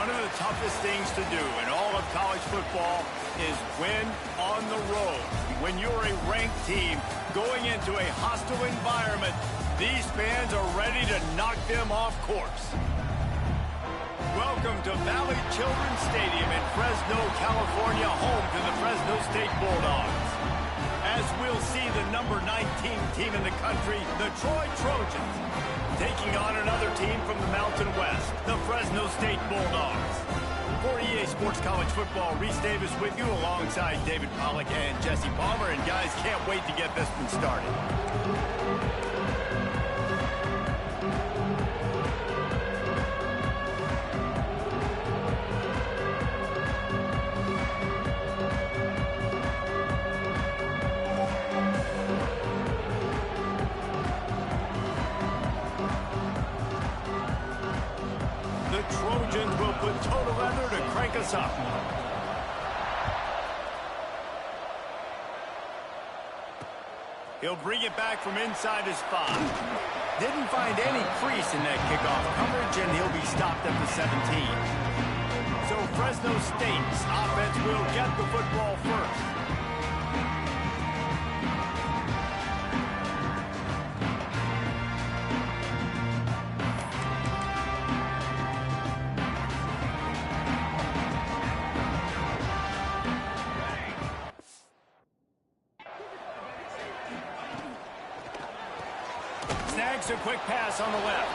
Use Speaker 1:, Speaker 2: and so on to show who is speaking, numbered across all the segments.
Speaker 1: One of the toughest things to do in all of college football is win on the road. When you're a ranked team going into a hostile environment, these fans are ready to knock them off course. Welcome to Valley Children's Stadium in Fresno, California, home to the Fresno State Bulldogs. As we'll see the number 19 team in the country, the Troy Trojans, taking on another team from the Mountain West, the Fresno State Bulldogs. For EA Sports College Football, Reese Davis with you alongside David Pollack and Jesse Palmer. And guys, can't wait to get this one started. Trojans will put total leather to crank us up. He'll bring it back from inside his 5. Didn't find any crease in that kickoff coverage, and he'll be stopped at the 17. So Fresno State's offense will get the football first. Snags a quick pass on the left.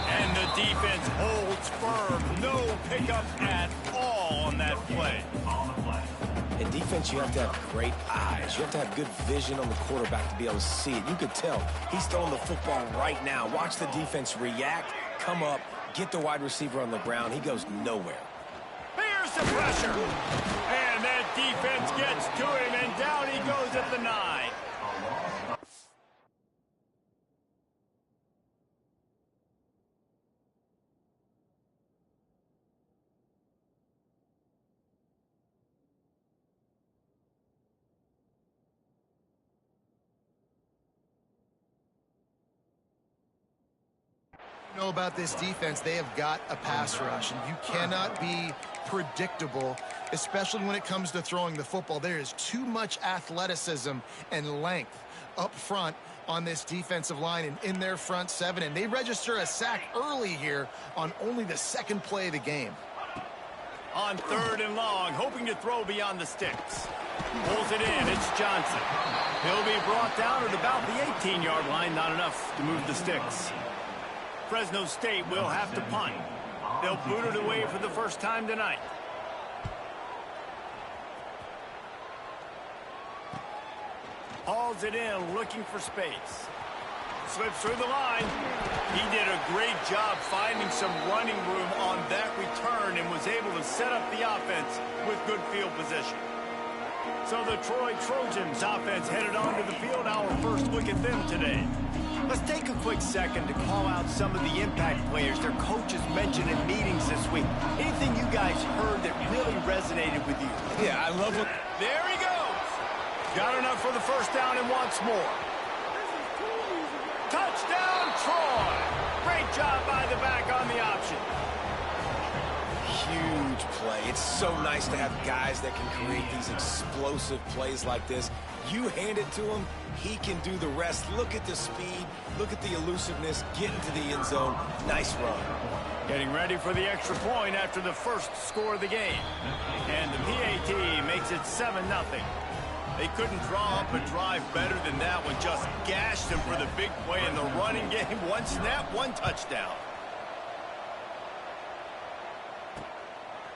Speaker 1: And the defense holds firm. No pickup at all on that play.
Speaker 2: In defense, you have to have great eyes. You have to have good vision on the quarterback to be able to see it. You could tell he's throwing the football right now. Watch the defense react, come up, get the wide receiver on the ground. He goes nowhere.
Speaker 1: Here's the pressure. And that defense gets to him, and down he goes at the 9.
Speaker 3: Know about this defense, they have got a pass rush, and you cannot be predictable, especially when it comes to throwing the football. There is too much athleticism and length up front on this defensive line and in their front 7, and they register a sack early here on only the 2nd play of the game.
Speaker 1: On 3rd and long, hoping to throw beyond the sticks. Pulls it in, it's Johnson. He'll be brought down at about the 18-yard line, not enough to move the sticks. Fresno State will have to punt. They'll boot it away for the first time tonight. Hauls it in, looking for space. Slips through the line. He did a great job finding some running room on that return and was able to set up the offense with good field position. So the Troy Trojans offense headed onto the field. Our first look at them today. Let's take a quick second to call out some of the impact players their coaches mentioned in meetings this week. Anything you guys heard that really resonated with you?
Speaker 2: Yeah, I love it.
Speaker 1: There he goes. Got enough for the first down and wants more. Touchdown, Troy. Great job by the back on the option.
Speaker 2: Huge play. It's so nice to have guys that can create these explosive plays like this. You hand it to him, he can do the rest. Look at the speed, look at the elusiveness, get into the end zone. Nice run.
Speaker 1: Getting ready for the extra point after the first score of the game. And the PAT makes it 7-0. They couldn't draw up a drive better than that one. Just gashed them for the big play in the running game. 1 snap, 1 touchdown.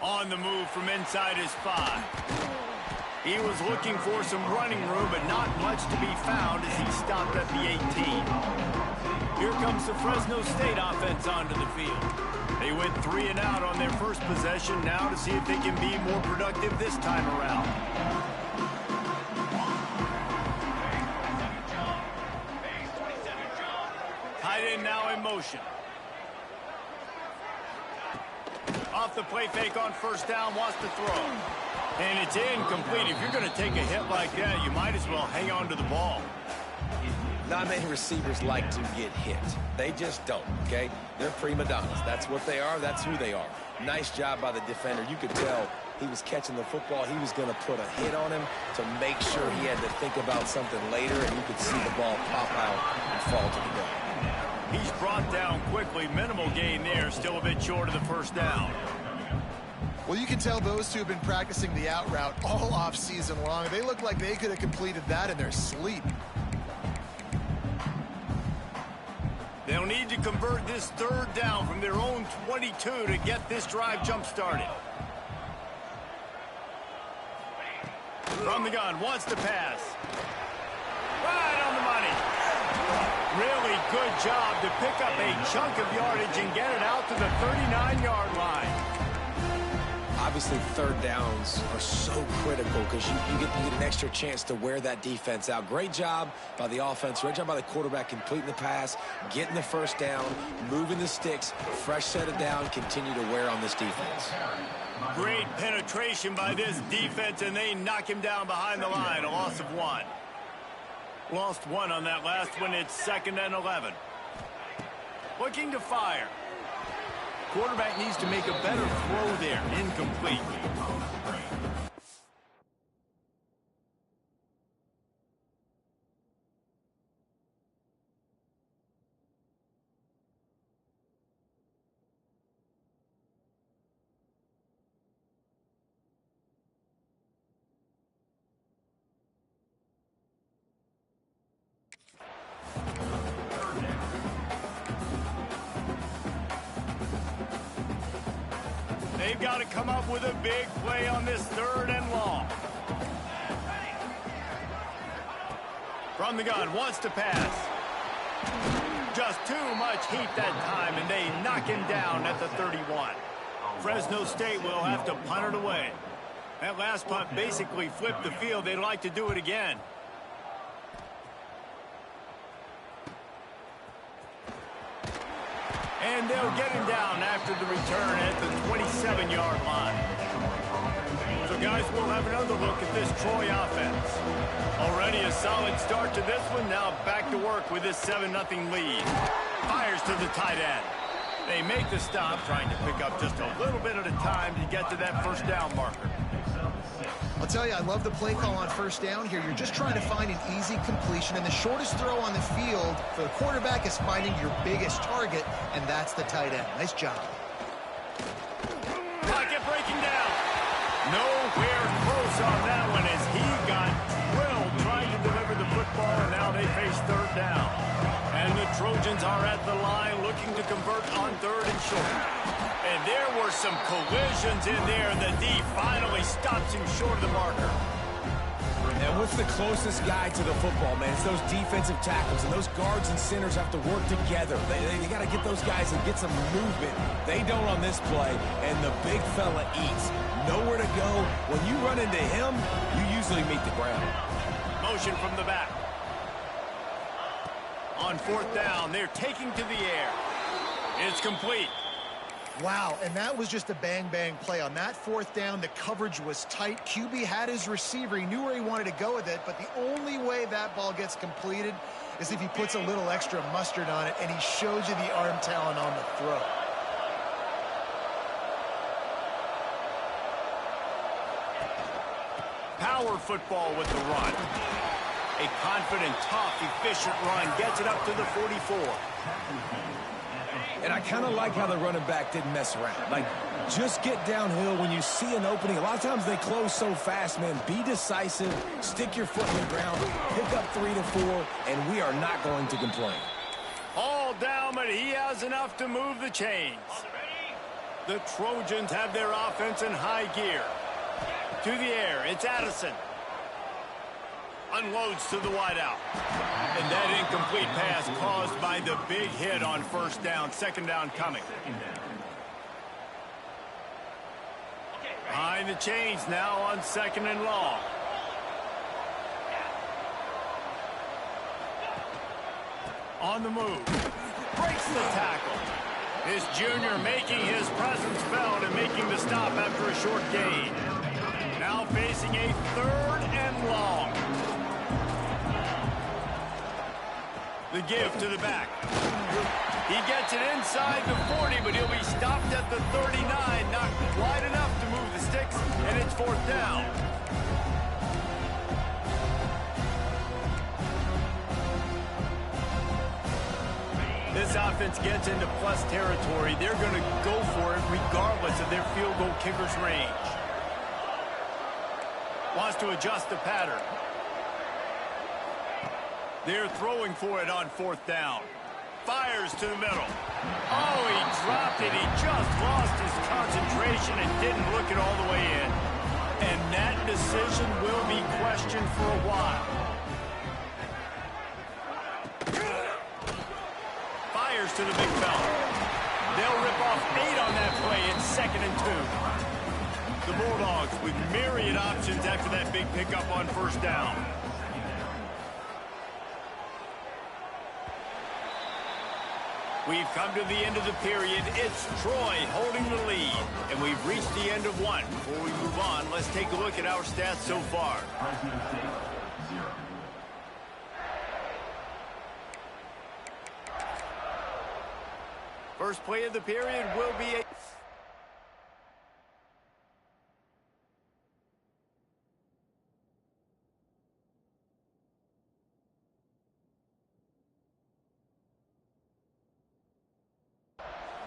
Speaker 1: On the move from inside his 5. He was looking for some running room, but not much to be found as he stopped at the 18. Here comes the Fresno State offense onto the field. They went 3 and out on their first possession now to see if they can be more productive this time around. Tight end now in motion. Off the play fake on first down, wants to throw. And it's incomplete. If you're going to take a hit like that, you might as well hang on to the ball.
Speaker 2: Not many receivers like to get hit. They just don't, okay? They're prima donnas. That's what they are. That's who they are. Nice job by the defender. You could tell he was catching the football. He was going to put a hit on him to make sure he had to think about something later, and you could see the ball pop out and fall to the ground.
Speaker 1: He's brought down quickly. Minimal gain there. Still a bit short of the first down.
Speaker 3: Well, you can tell those two have been practicing the out route all off season long. They look like they could have completed that in their sleep.
Speaker 1: They'll need to convert this third down from their own 22 to get this drive jump-started. From the gun, wants to pass. Right on the money. Really good job to pick up a chunk of yardage and get it out to the 39-yard line.
Speaker 2: Obviously, third downs are so critical because you get an extra chance to wear that defense out. Great job by the offense. Great job by the quarterback completing the pass, getting the first down, moving the sticks, fresh set of down, continue to wear on this defense.
Speaker 1: Great penetration by this defense, and they knock him down behind the line. A loss of 1. Lost 1 on that last one. It's 2nd and 11. Looking to fire. Quarterback needs to make a better throw there. Incomplete. They've got to come up with a big play on this 3rd and long. From the gun, wants to pass. Just too much heat that time, and they knock him down at the 31. Fresno State will have to punt it away. That last punt basically flipped the field. They'd like to do it again. And they'll get him down after the return at the 27-yard line. So, guys, we'll have another look at this Troy offense. Already a solid start to this one. Now back to work with this 7-0 lead. Fires to the tight end. They make the stop, trying to pick up just a little bit at a time to get to that first down marker.
Speaker 3: I'll tell you, I love the play call on first down here. You're just trying to find an easy completion, and the shortest throw on the field for the quarterback is finding your biggest target, and that's the tight end. Nice job.
Speaker 1: Pocket breaking down. Nowhere close on that one as he got drilled trying to deliver the football, and now they face 3rd down. And the Trojans are at the line looking to convert on 3rd and short. And there were some collisions in there. The D finally stops him short of the marker.
Speaker 2: And what's the closest guy to the football, man? It's those defensive tackles, and those guards and centers have to work together. They got to get those guys and get some movement. They don't on this play, and the big fella eats. Nowhere to go. When you run into him, you usually meet the ground.
Speaker 1: Motion from the back. On 4th down, they're taking to the air. It's complete.
Speaker 3: Wow, and that was just a bang-bang play. On that 4th down, the coverage was tight. QB had his receiver. He knew where he wanted to go with it, but the only way that ball gets completed is if he puts a little extra mustard on it, and he shows you the arm talent on the throw.
Speaker 1: Power football with the run. A confident, tough, efficient run gets it up to the 44.
Speaker 2: And I kind of like how the running back didn't mess around. Like, just get downhill when you see an opening. A lot of times they close so fast, man. Be decisive, stick your foot in the ground, pick up 3 to 4, and we are not going to complain.
Speaker 1: All down, but he has enough to move the chains. The Trojans have their offense in high gear. To the air, it's Addison. Unloads to the wideout. And that incomplete pass caused by the big hit on 1st down. 2nd down coming. Behind the chains now on 2nd and long. On the move. Breaks the tackle. This junior making his presence felt and making the stop after a short gain. Now facing a 3rd and long. The give to the back. He gets it inside the 40, but he'll be stopped at the 39. Not wide enough to move the sticks, and it's fourth down. This offense gets into plus territory. They're going to go for it regardless of their field goal kicker's range. Wants to adjust the pattern. They're throwing for it on fourth down. Fires to the middle. Oh, he dropped it. He just lost his concentration and didn't look it all the way in. And that decision will be questioned for a while. Fires to the big fella. They'll rip off 8 on that play. It's 2nd and 2. The Bulldogs with myriad options after that big pickup on first down. We've come to the end of the period. It's Troy holding the lead. And we've reached the end of one. Before we move on, let's take a look at our stats so far. First play of the period will be a...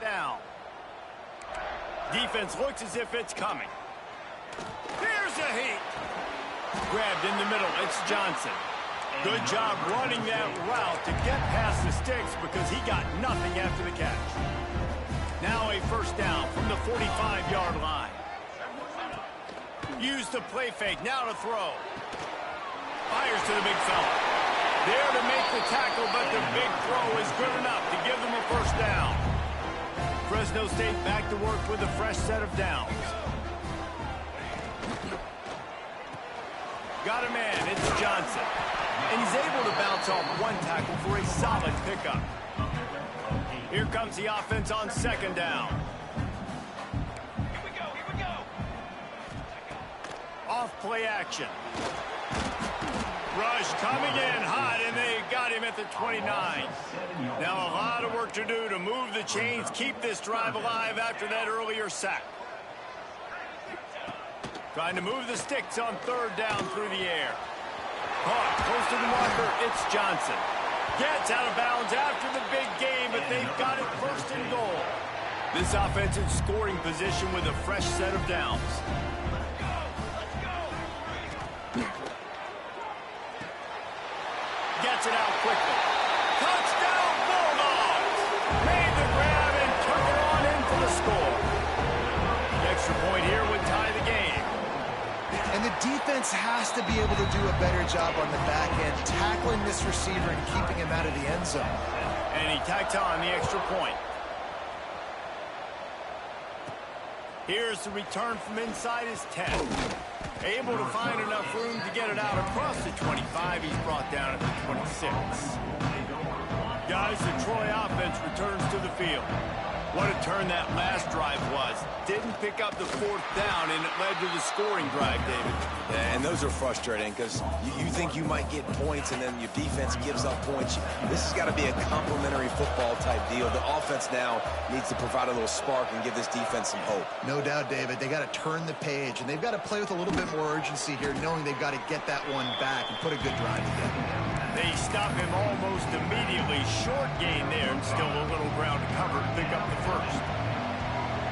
Speaker 1: down. Defense looks as if it's coming. Here's a heat. Grabbed in the middle. It's Johnson. Good job running that route to get past the sticks because he got nothing after the catch. Now a first down from the 45-yard line. Use the play fake. Now to throw. Fires to the big fella. There to make the tackle, but the big throw is good enough to give them a first down. Fresno State back to work with a fresh set of downs. Got a man, it's Johnson. And he's able to bounce off one tackle for a solid pickup. Here comes the offense on second down. Here we go. Off play action. Rush coming in hot, and they got him at the 29. Now a lot of work to do to move the chains, keep this drive alive after that earlier sack. Trying to move the sticks on third down through the air. Caught close to the marker, it's Johnson. Gets out of bounds after the big game, but they've got it first and goal. This offense in scoring position with a fresh set of downs. Gets it out quickly. Touchdown Bulldogs! Made the grab and took it on in for the score. The extra point here would tie the game.
Speaker 3: And the defense has to be able to do a better job on the back end, tackling this receiver and keeping him out of the end zone.
Speaker 1: And he tacked on the extra point. Here's the return from inside his 10. Able to find enough room to get it out across the 25. He's brought down at the 26. Guys, the Troy offense returns to the field. What a turn that last drive was. Didn't pick up the fourth down, and it led to the scoring drive, David.
Speaker 2: Yeah, and those are frustrating because you think you might get points, and then your defense gives up points. This has got to be a complimentary football type deal. The offense now needs to provide a little spark and give this defense some hope.
Speaker 3: No doubt, David. They got to turn the page, and they've got to play with a little bit more urgency here, knowing they've got to get that one back and put a good drive together.
Speaker 1: They stop him almost immediately. Short gain there, and still a little ground to cover to pick up the first.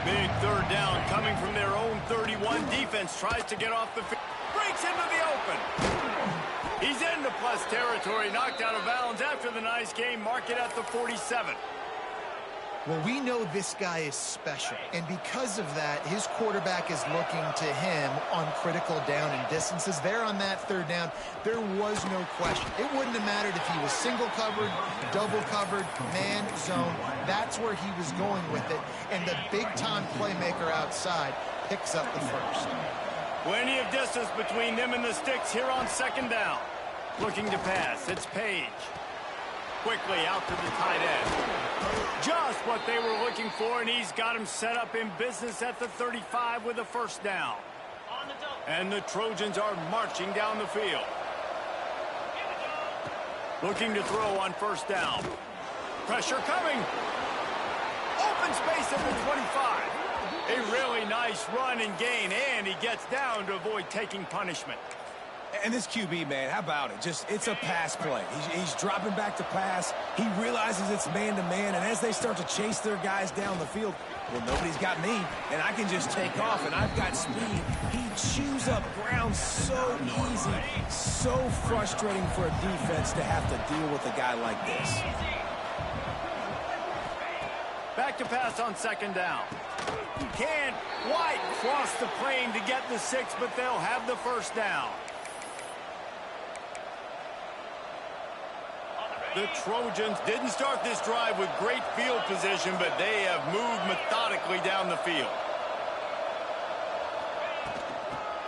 Speaker 1: Big third down coming from their own 31. Defense tries to get off the field. Breaks into the open. He's into plus territory. Knocked out of bounds after the nice game. Mark it at the 47.
Speaker 3: Well, we know this guy is special, and because of that, his quarterback is looking to him on critical down and distances. There on that third down, there was no question. It wouldn't have mattered if he was single covered, double covered, man, zone. That's where he was going with it, and the big-time playmaker outside picks up the first.
Speaker 1: Plenty of distance between them and the sticks here on second down. Looking to pass, it's Page. Quickly out to the tight end. Just what they were looking for, and he's got him set up in business at the 35 with a first down. And the Trojans are marching down the field. Looking to throw on first down. Pressure coming. Open space at the 25. A really nice run and gain, and he gets down to avoid taking punishment.
Speaker 2: And this QB, man, how about it? It's a pass play. He's dropping back to pass. He realizes it's man-to-man, and as they start to chase their guys down the field, well, nobody's got me, and I can just take off, and I've got speed. He chews up ground so easy, so frustrating for a defense to have to deal with a guy like this.
Speaker 1: Back to pass on second down. Can't quite cross the plane to get the 6, but they'll have the first down. The Trojans didn't start this drive with great field position, but they have moved methodically down the field.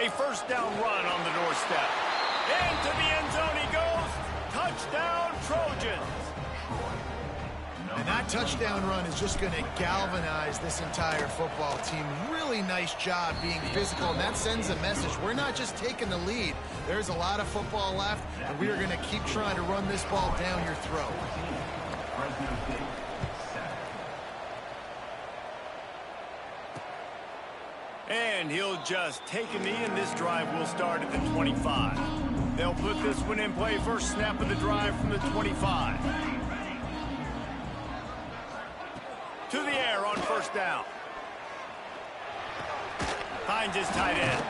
Speaker 1: A first down run on the doorstep. Into the end zone he goes. Touchdown, Trojans.
Speaker 3: And that touchdown run is just going to galvanize this entire football team. Really nice job being physical, and that sends a message. We're not just taking the lead. There's a lot of football left, and we are going to keep trying to run this ball down your throat.
Speaker 1: And he'll just take a knee, and this drive will start at the 25. They'll put this one in play. First snap of the drive from the 25. To the air on first down. Finds his tight end.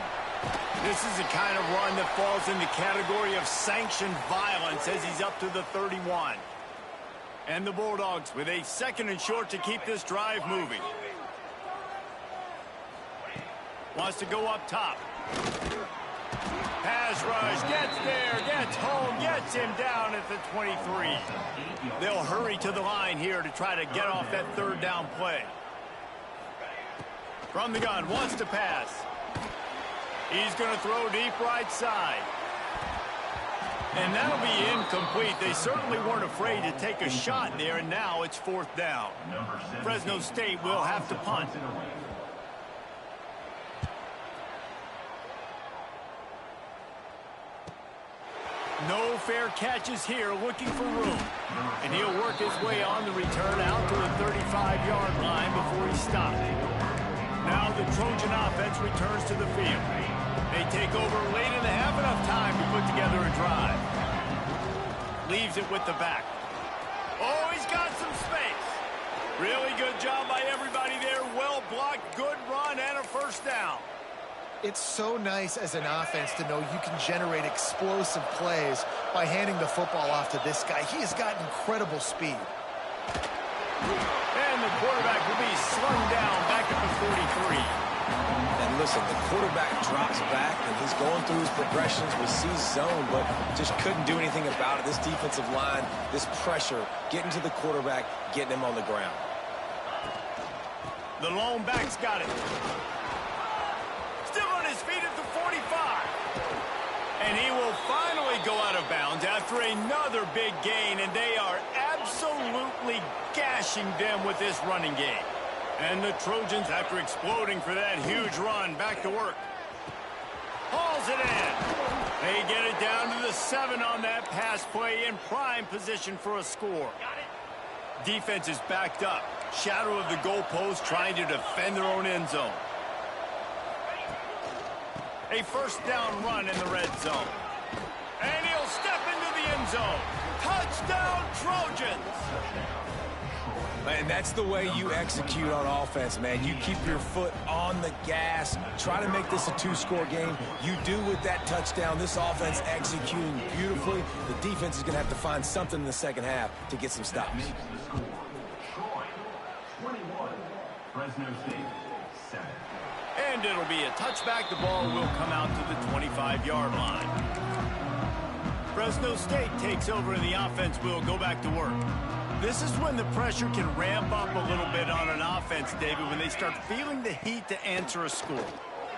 Speaker 1: This is the kind of run that falls in the category of sanctioned violence as he's up to the 31. And the Bulldogs with a second and short to keep this drive moving. Wants to go up top. Pass rush, gets there, gets home, gets him down at the 23. They'll hurry to the line here to try to get off that third down play. From the gun, wants to pass. He's going to throw deep right side. And that'll be incomplete. They certainly weren't afraid to take a shot there, and now it's fourth down. Fresno State will have to punt. No fair catches here, looking for room. And he'll work his way on the return out to the 35-yard line before he stopped. Now the Trojan offense returns to the field. They take over late in the half, enough time to put together a drive. Leaves it with the back. Oh, he's got some space. Really good job by everybody there. Well blocked, good run, and a first down.
Speaker 3: It's so nice as an offense to know you can generate explosive plays by handing the football off to this guy. He has got incredible speed.
Speaker 1: And the quarterback will be slung down back at the 43.
Speaker 2: And listen, the quarterback drops back, and he's going through his progressions. We see zone, but just couldn't do anything about it. This defensive line, this pressure, getting to the quarterback, getting him on the ground.
Speaker 1: The lone back's got it. Still on his feet at the 45. And he will finally go out of bounds after another big gain, and they are absolutely gashing them with this running game. And the Trojans, after exploding for that huge run, back to work. Hauls it in. They get it down to the 7 on that pass play, in prime position for a score. Defense is backed up. Shadow of the goalpost, trying to defend their own end zone. A first down run in the red zone. And he'll step into the end zone. Touchdown, Trojans!
Speaker 2: And that's the way you execute on offense, man. You keep your foot on the gas. Try to make this a two-score game. You do with that touchdown. This offense executing beautifully. The defense is going to have to find something in the second half to get some stops.
Speaker 4: 21, Fresno State, 7.
Speaker 1: And it'll be a touchback. The ball will come out to the 25-yard line. Fresno State takes over, and the offense will go back to work. This is when the pressure can ramp up a little bit on an offense, David, when they start feeling the heat to answer a score.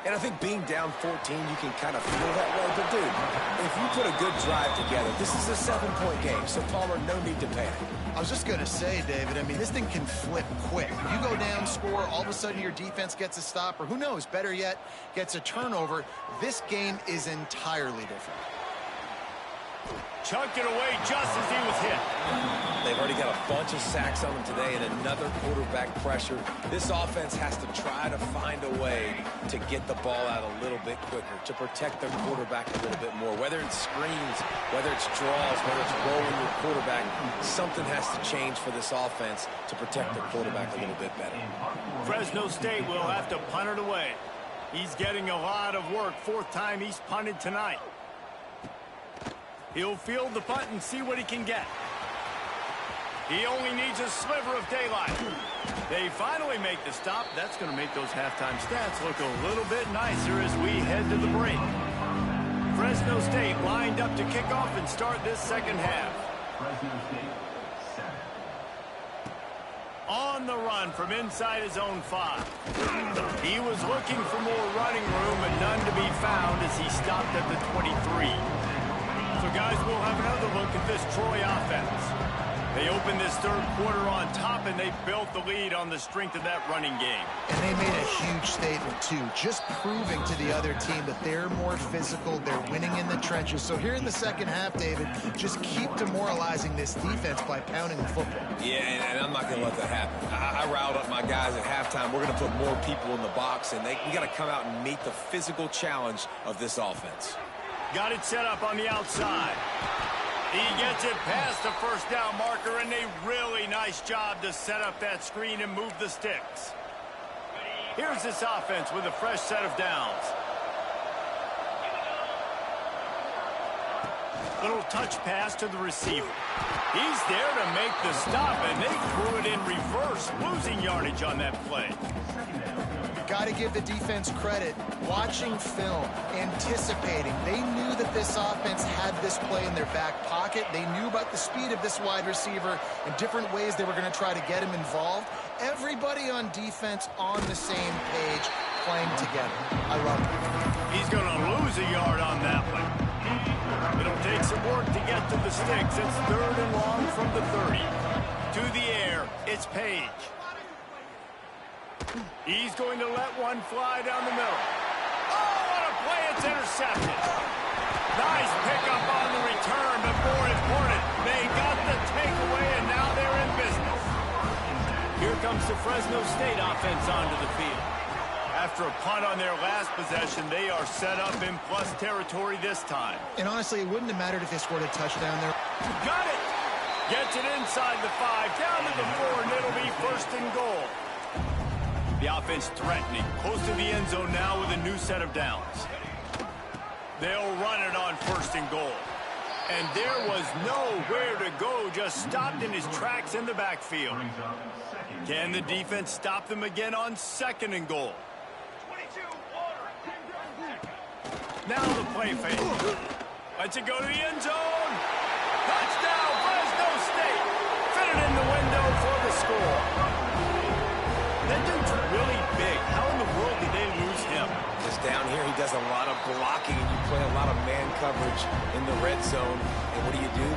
Speaker 2: And I think being down 14, you can kind of feel that way. But, dude, if you put a good drive together, this is a 7-point game. So, Palmer, no need to panic.
Speaker 3: I was just going to say, David, I mean, this thing can flip quick. You go down, score, all of a sudden your defense gets a stop, or who knows, better yet, gets a turnover. This game is entirely different.
Speaker 1: Chunked it away just as he was hit.
Speaker 2: They've already got a bunch of sacks on them today and another quarterback pressure. This offense has to try to find a way to get the ball out a little bit quicker, to protect their quarterback a little bit more. Whether it's screens, whether it's draws, whether it's rolling your quarterback, something has to change for this offense to protect their quarterback a little bit better.
Speaker 1: Fresno State will have to punt it away. He's getting a lot of work. Fourth time he's punted tonight. He'll field the punt and see what he can get. He only needs a sliver of daylight. They finally make the stop. That's going to make those halftime stats look a little bit nicer as we head to the break. Fresno State lined up to kick off and start this second half.
Speaker 4: Fresno State, 7.
Speaker 1: On the run from inside his own 5. He was looking for more running room, but none to be found as he stopped at the 23. So, guys, we'll have another look at this Troy offense. They opened this third quarter on top, and they built the lead on the strength of that running game.
Speaker 3: And they made a huge statement, too, just proving to the other team that they're more physical, they're winning in the trenches. So here in the second half, David, just keep demoralizing this defense by pounding the football.
Speaker 2: Yeah, and I'm not going to let that happen. I riled up my guys at halftime. We're going to put more people in the box, and we got to come out and meet the physical challenge of this offense.
Speaker 1: Got it set up on the outside. He gets it past the first down marker, and a really nice job to set up that screen and move the sticks. Here's this offense with a fresh set of downs. Little touch pass to the receiver. He's there to make the stop, and they threw it in reverse, losing yardage on that play.
Speaker 3: Got to give the defense credit. Watching film, anticipating. They knew that this offense had this play in their back pocket. They knew about the speed of this wide receiver and different ways they were going to try to get him involved. Everybody on defense on the same page, playing together. I love it.
Speaker 1: He's going to lose a yard on that one. It'll take some work to get to the sticks. It's third and long from the 30. To the air, it's Page. He's going to let one fly down the middle. Oh, what a play. It's intercepted. Nice pickup on the return, but more important, they got the takeaway, and now they're in business. Here comes the Fresno State offense onto the field. After a punt on their last possession, they are set up in plus territory this time.
Speaker 3: And honestly, it wouldn't have mattered if they scored a touchdown there.
Speaker 1: Got it. Gets it inside the 5, down to the 4, and it'll be first and goal. The offense threatening, close to the end zone now with a new set of downs. They'll run it on first and goal. And there was nowhere to go, just stopped in his tracks in the backfield. Can the defense stop them again on second and goal? Now the play fake. Lets it go to the end zone. Touchdown, Fresno State. Fit it in the window for the score. That dude's really big. How in the world did they lose him?
Speaker 2: Just down here, he does a lot of blocking, and you play a lot of man coverage in the red zone. And what do?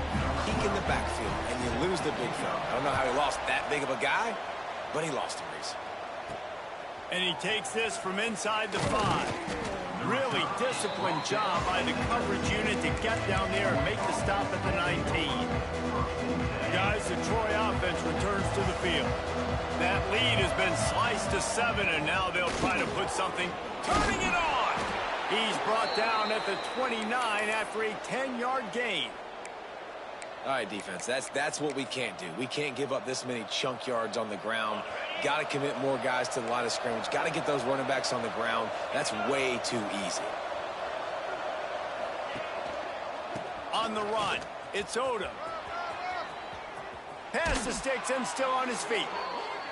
Speaker 2: Peek in the backfield, and you lose the big fella. I don't know how he lost that big of a guy, but he lost him, Reese.
Speaker 1: And he takes this from inside the 5. Really disciplined job by the coverage unit to get down there and make the stop at the 19. Guys, the Troy offense returns to the field. That lead has been sliced to 7, and now they'll try to put something. Turning it on! He's brought down at the 29 after a 10-yard gain.
Speaker 2: All right, defense, that's what we can't do. We can't give up this many chunk yards on the ground. Got to commit more guys to the line of scrimmage. Got to get those running backs on the ground. That's way too easy.
Speaker 1: On the run, it's Odom. Pass the sticks and still on his feet.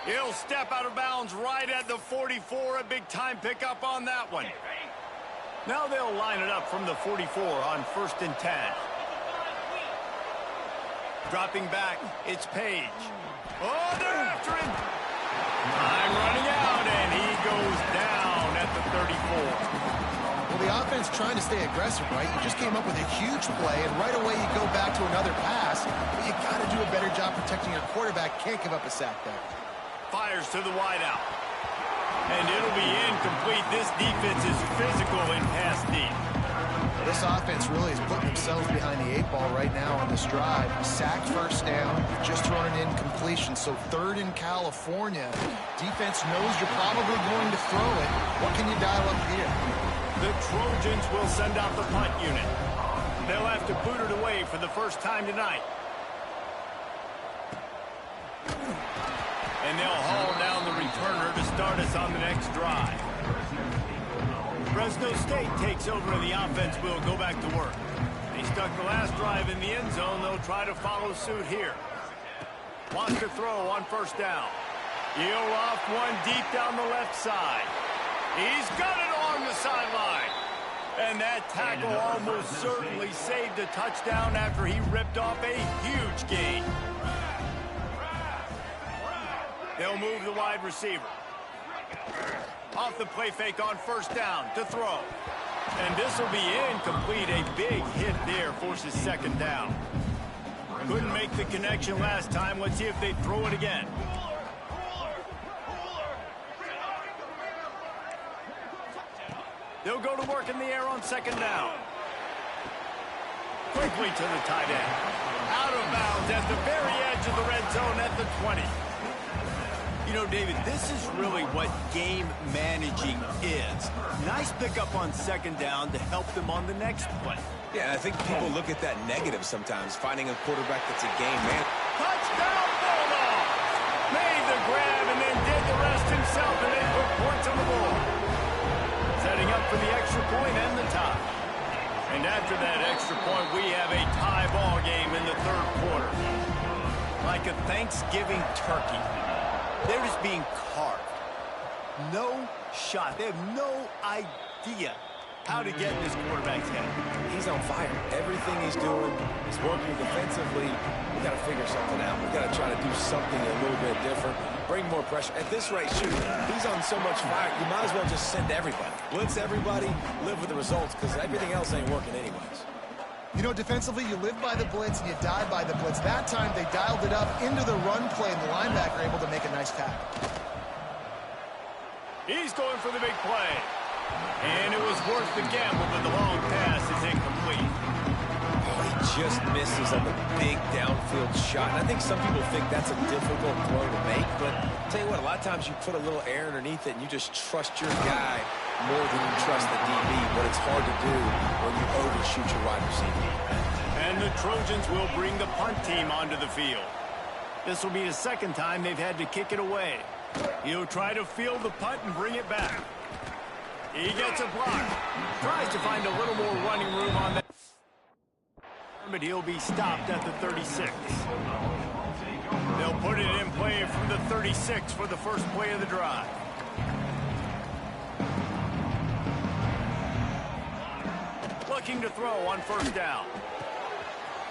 Speaker 1: He'll step out of bounds right at the 44. A big-time pickup on that one. Now they'll line it up from the 44 on first and 10. Dropping back, it's Page. Oh, they're after him. Time running out, and he goes down at the 34.
Speaker 3: Well, the offense trying to stay aggressive, right? You just came up with a huge play, and right away you go back to another pass. But you got to do a better job protecting your quarterback. Can't give up a sack there.
Speaker 1: Fires to the wideout. And it'll be incomplete. This defense is physical in pass deep.
Speaker 3: This offense really is putting themselves behind the 8 ball right now on this drive. Sacked first down, just thrown an incompletion. So 3rd in California. Defense knows you're probably going to throw it. What can you dial up here?
Speaker 1: The Trojans will send out the punt unit. They'll have to boot it away for the first time tonight. And they'll haul down the returner to start us on the next drive. Fresno State takes over and the offense will go back to work. They stuck the last drive in the end zone. They'll try to follow suit here. Wants to throw on first down. He'll off one deep down the left side. He's got it on the sideline. And that tackle almost certainly saved a touchdown after he ripped off a huge gain. They'll move the wide receiver. Off the play fake on first down to throw. And this will be incomplete. A big hit there forces second down. Couldn't make the connection last time. Let's see if they throw it again. They'll go to work in the air on second down. Quickly to the tight end. Out of bounds at the very edge of the red zone at the 20. You know, David, this is really what game managing is. Nice pickup on second down to help them on the next play.
Speaker 2: Yeah, I think people look at that negative sometimes, finding a quarterback that's a game man.
Speaker 1: Touchdown, Bulldog! Made the grab and then did the rest himself and then put points on the board. Setting up for the extra point and the tie. And after that extra point, we have a tie ball game in the 3rd quarter. Like a Thanksgiving turkey. They're just being carved. No shot. They have no idea how to get in this quarterback's head.
Speaker 2: He's on fire. Everything he's doing is working defensively. We got to figure something out. We got to try to do something a little bit different. Bring more pressure. At this rate, shoot, he's on so much fire, you might as well just send everybody. Blitz everybody, live with the results, because everything else ain't working anyways.
Speaker 3: You know, defensively, you live by the blitz and you die by the blitz. That time, they dialed it up into the run play, and the linebacker able to make a nice tackle.
Speaker 1: He's going for the big play. And it was worth the gamble, but the long pass is incomplete.
Speaker 2: He just misses on the big downfield shot. And I think some people think that's a difficult throw to make, but I'll tell you what, a lot of times you put a little air underneath it and you just trust your guy more than you trust the DB, but it's hard to do when you overshoot your wide receiver.
Speaker 1: And the Trojans will bring the punt team onto the field. This will be the second time they've had to kick it away. He'll try to field the punt and bring it back. He gets a block. Tries to find a little more running room on that. But he'll be stopped at the 36. They'll put it in play from the 36 for the first play of the drive. Looking to throw on first down.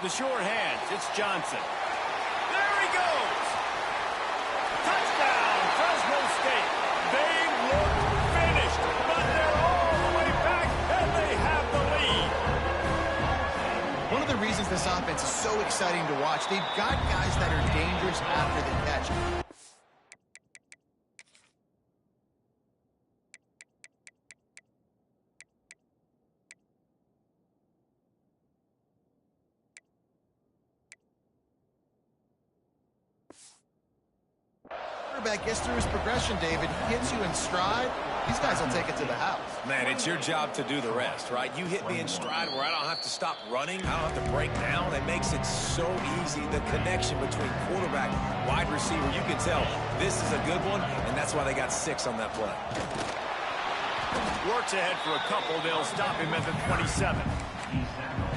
Speaker 1: The short hands, it's Johnson. There he goes! Touchdown, Fresno State. They look finished, but they're all the way back, and they have the lead.
Speaker 3: One of the reasons this offense is so exciting to watch, they've got guys that are dangerous after the catch. Quarterback gets through his progression, David, hits you in stride, these guys will take it to the house.
Speaker 2: Man, it's your job to do the rest, right? You hit me in stride where I don't have to stop running. I don't have to break down. It makes it so easy. The connection between quarterback, wide receiver, you can tell this is a good one, and that's why they got 6 on that play.
Speaker 1: Works ahead for a couple. They'll stop him at the 27.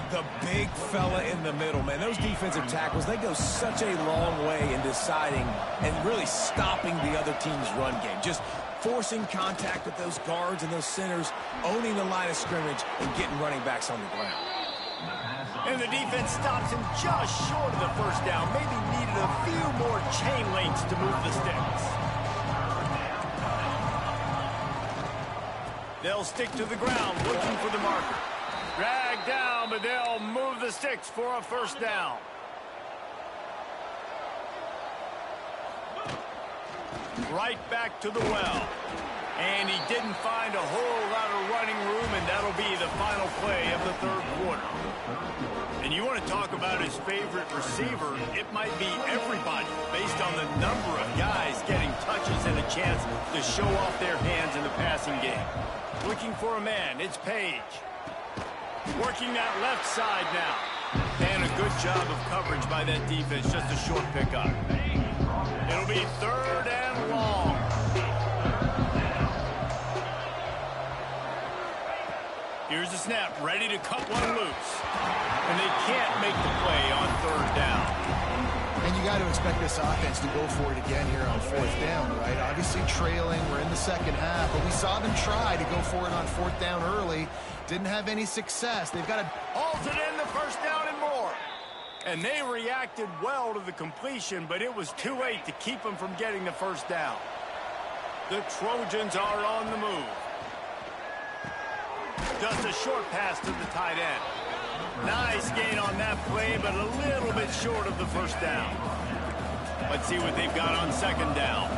Speaker 2: The big fella in the middle, man. Those defensive tackles, they go such a long way in deciding and really stopping the other team's run game. Just forcing contact with those guards and those centers, owning the line of scrimmage, and getting running backs on the ground.
Speaker 1: And the defense stops him just short of the first down. Maybe needed a few more chain links to move the sticks. They'll stick to the ground, looking for the marker. Drag down, but they'll move the sticks for a first down. Right back to the well. And he didn't find a whole lot of running room, and that'll be the final play of the third quarter. And you want to talk about his favorite receiver, it might be everybody, based on the number of guys getting touches and a chance to show off their hands in the passing game. Looking for a man, it's Page. Working that left side now. And a good job of coverage by that defense, just a short pickup. It'll be third and long. Here's the snap, ready to cut one loose. And they can't make the play on third down.
Speaker 3: And you got to expect this offense to go for it again here on fourth down, right? Obviously trailing, we're in the second half, but we saw them try to go for it on fourth down early. Didn't have any success. They've got to
Speaker 1: hauls it in the first down and more. And they reacted well to the completion, but it was too late to keep them from getting the first down. The Trojans are on the move. Just a short pass to the tight end. Nice gain on that play, but a little bit short of the first down. Let's see what they've got on second down.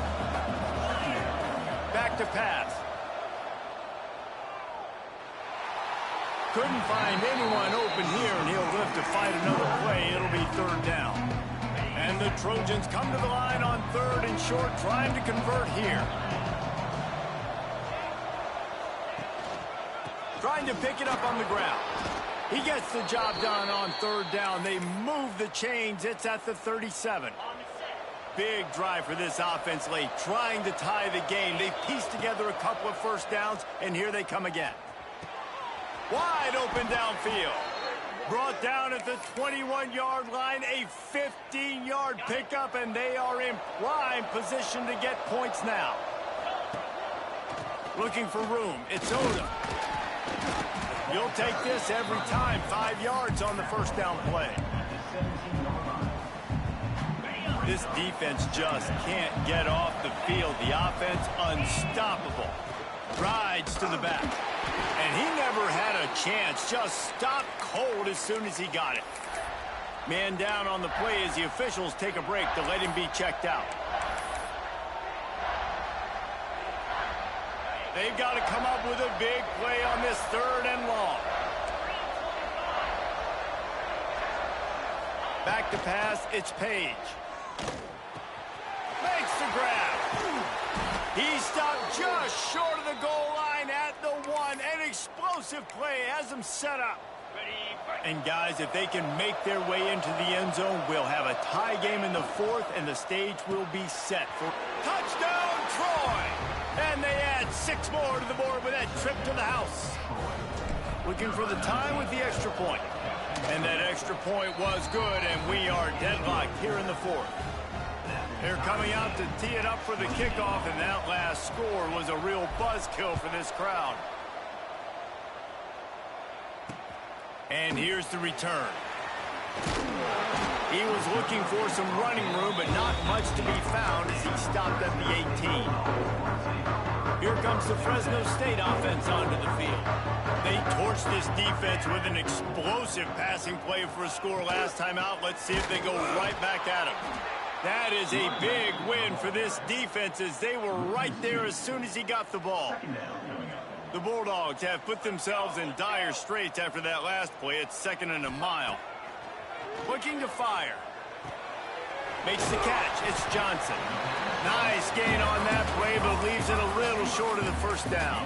Speaker 1: Back to pass. Couldn't find anyone open here, and he'll live to fight another play. It'll be third down. And the Trojans come to the line on third and short, trying to convert here. Trying to pick it up on the ground. He gets the job done on third down. They move the chains. It's at the 37. Big drive for this offense late, trying to tie the game. They pieced together a couple of first downs, and here they come again. Wide open downfield. Brought down at the 21-yard line, a 15-yard pickup, and they are in prime position to get points now. Looking for room. It's Odom. You'll take this every time. 5 yards on the first down play. This defense just can't get off the field. The offense unstoppable. Rides to the back. And he never had a chance. Just stopped cold as soon as he got it. Man down on the play as the officials take a break to let him be checked out. They've got to come up with a big play on this third and long. Back to pass, it's Page. Makes the grab. He stopped just short of the goal line at the one. An explosive play has them set up. And guys, if they can make their way into the end zone, we'll have a tie game in the fourth, and the stage will be set for touchdown, Troy! And they add 6 more to the board with that trip to the house. Looking for the time with the extra point. And that extra point was good, and we are deadlocked here in the fourth. They're coming out to tee it up for the kickoff, and that last score was a real buzzkill for this crowd. And here's the return. He was looking for some running room, but not much to be found as he stopped at the 18. Here comes the Fresno State offense onto the field. They torched this defense with an explosive passing play for a score last time out. Let's see if they go right back at him. That is a big win for this defense as they were right there as soon as he got the ball. The Bulldogs have put themselves in dire straits after that last play. It's second and a mile. Looking to fire. Makes the catch. It's Johnson. Nice gain on that play, but leaves it a little short of the first down.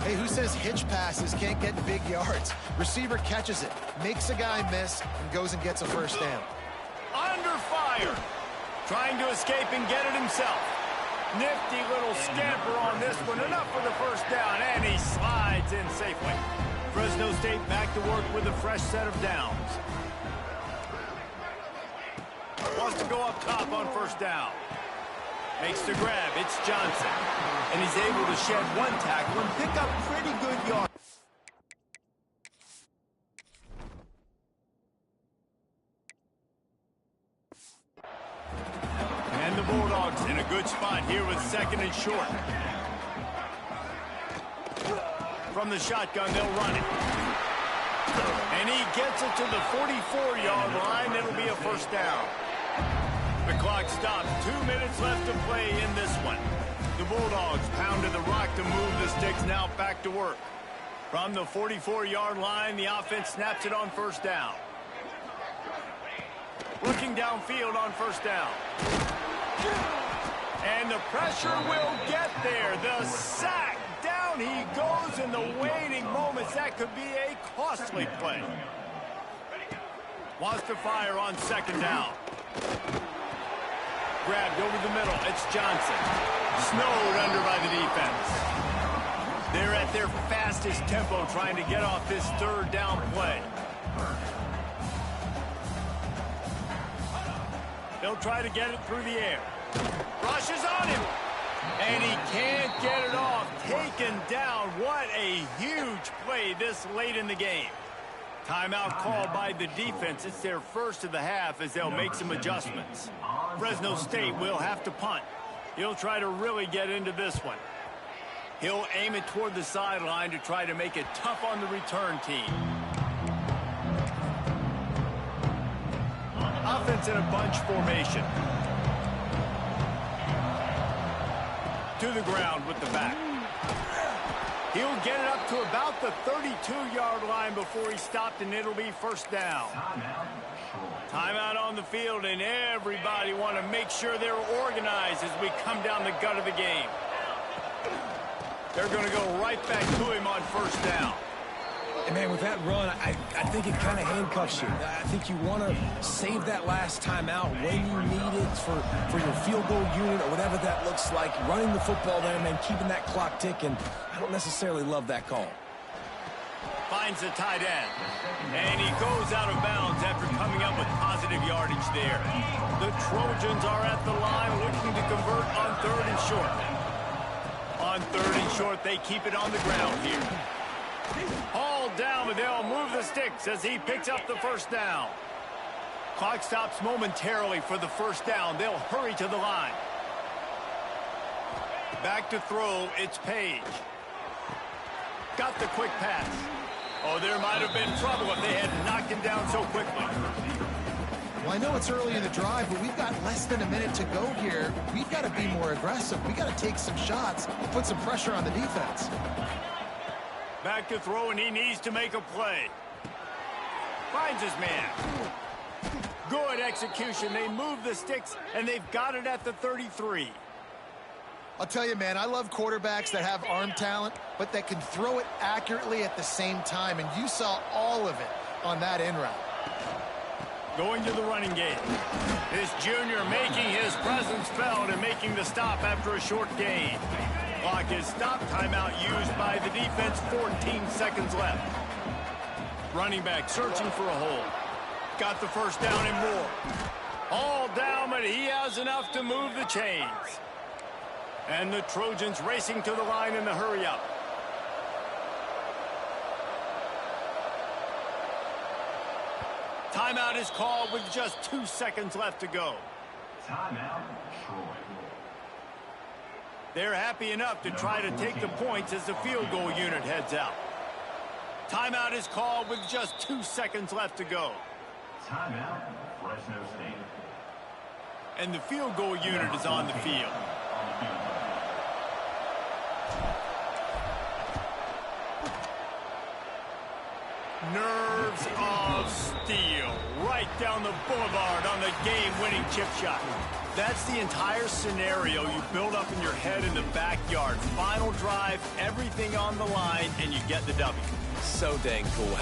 Speaker 3: Hey, who says hitch passes can't get big yards? Receiver catches it, makes a guy miss, and goes and gets a first down.
Speaker 1: Under fire. Trying to escape and get it himself. Nifty little scamper on this one. Enough for the first down, and he slides in safely. Fresno State back to work with a fresh set of downs. Wants to go up top on first down. Makes the grab. It's Johnson. And he's able to shed one tackle and pick up pretty good yards. And the Bulldogs in a good spot here with second and short. From the shotgun, they'll run it. And he gets it to the 44-yard line. It'll be a first down. The clock stops. 2 minutes left to play in this one. The Bulldogs pounded the rock to move the sticks. Now back to work. From the 44-yard line, the offense snaps it on first down. Looking downfield on first down. And the pressure will get there. The sack. Down he goes in the waiting moments. That could be a costly play. Wants to fire on second down. Grabbed over the middle. It's Johnson. Snowed under by the defense. They're at their fastest tempo trying to get off this third down play. They'll try to get it through the air. Rushes on him. And he can't get it off. Taken down. What a huge play this late in the game. Timeout called by the defense. It's their first of the half as they'll make some adjustments. Fresno State will have to punt. He'll try to really get into this one. He'll aim it toward the sideline to try to make it tough on the return team. Offense in a bunch formation. To the ground with the back. He'll get it up to about the 32-yard line before he stopped, and it'll be first down. Timeout on the field, and everybody want to make sure they're organized as we come down the gut of the game. They're going to go right back to him on first down.
Speaker 2: And man, with that run, I think it kind of handcuffs you. I think you want to save that last timeout when you need it for your field goal unit or whatever that looks like. Running the football there, man, keeping that clock ticking. I don't necessarily love that call.
Speaker 1: Finds the tight end. And he goes out of bounds after coming up with positive yardage there. The Trojans are at the line looking to convert on third and short. On third and short, they keep it on the ground here. Hauled down, but they'll move the sticks as he picks up the first down. Clock stops momentarily for the first down. They'll hurry to the line. Back to throw, it's Page. Got the quick pass. Oh, there might have been trouble if they had knocked him down so quickly.
Speaker 3: Well, I know it's early in the drive, but we've got less than a minute to go here. We've got to be more aggressive. We've got to take some shots, put some pressure on the defense.
Speaker 1: Back to throw, and he needs to make a play. Finds his man. Good execution. They move the sticks, and they've got it at the 33.
Speaker 3: I'll tell you, man, I love quarterbacks that have arm talent, but that can throw it accurately at the same time, and you saw all of it on that in route.
Speaker 1: Going to the running game. This junior making his presence felt and making the stop after a short gain. Clock is stopped. Timeout used by the defense. 14 seconds left. Running back searching for a hole. Got the first down and more. All down, but he has enough to move the chains. And the Trojans racing to the line in the hurry-up. Timeout is called with just 2 seconds left to go.
Speaker 4: Timeout, Troy.
Speaker 1: They're happy enough to try to take the points as the field goal unit heads out. Timeout is called with just 2 seconds left to go.
Speaker 4: Timeout, Fresno State.
Speaker 1: And the field goal unit is on the field. Nerves of steel right down the boulevard on the game-winning chip shot. That's the entire scenario you build up in your head in the backyard. Final drive, everything on the line, and you get the W.
Speaker 2: So dang cool.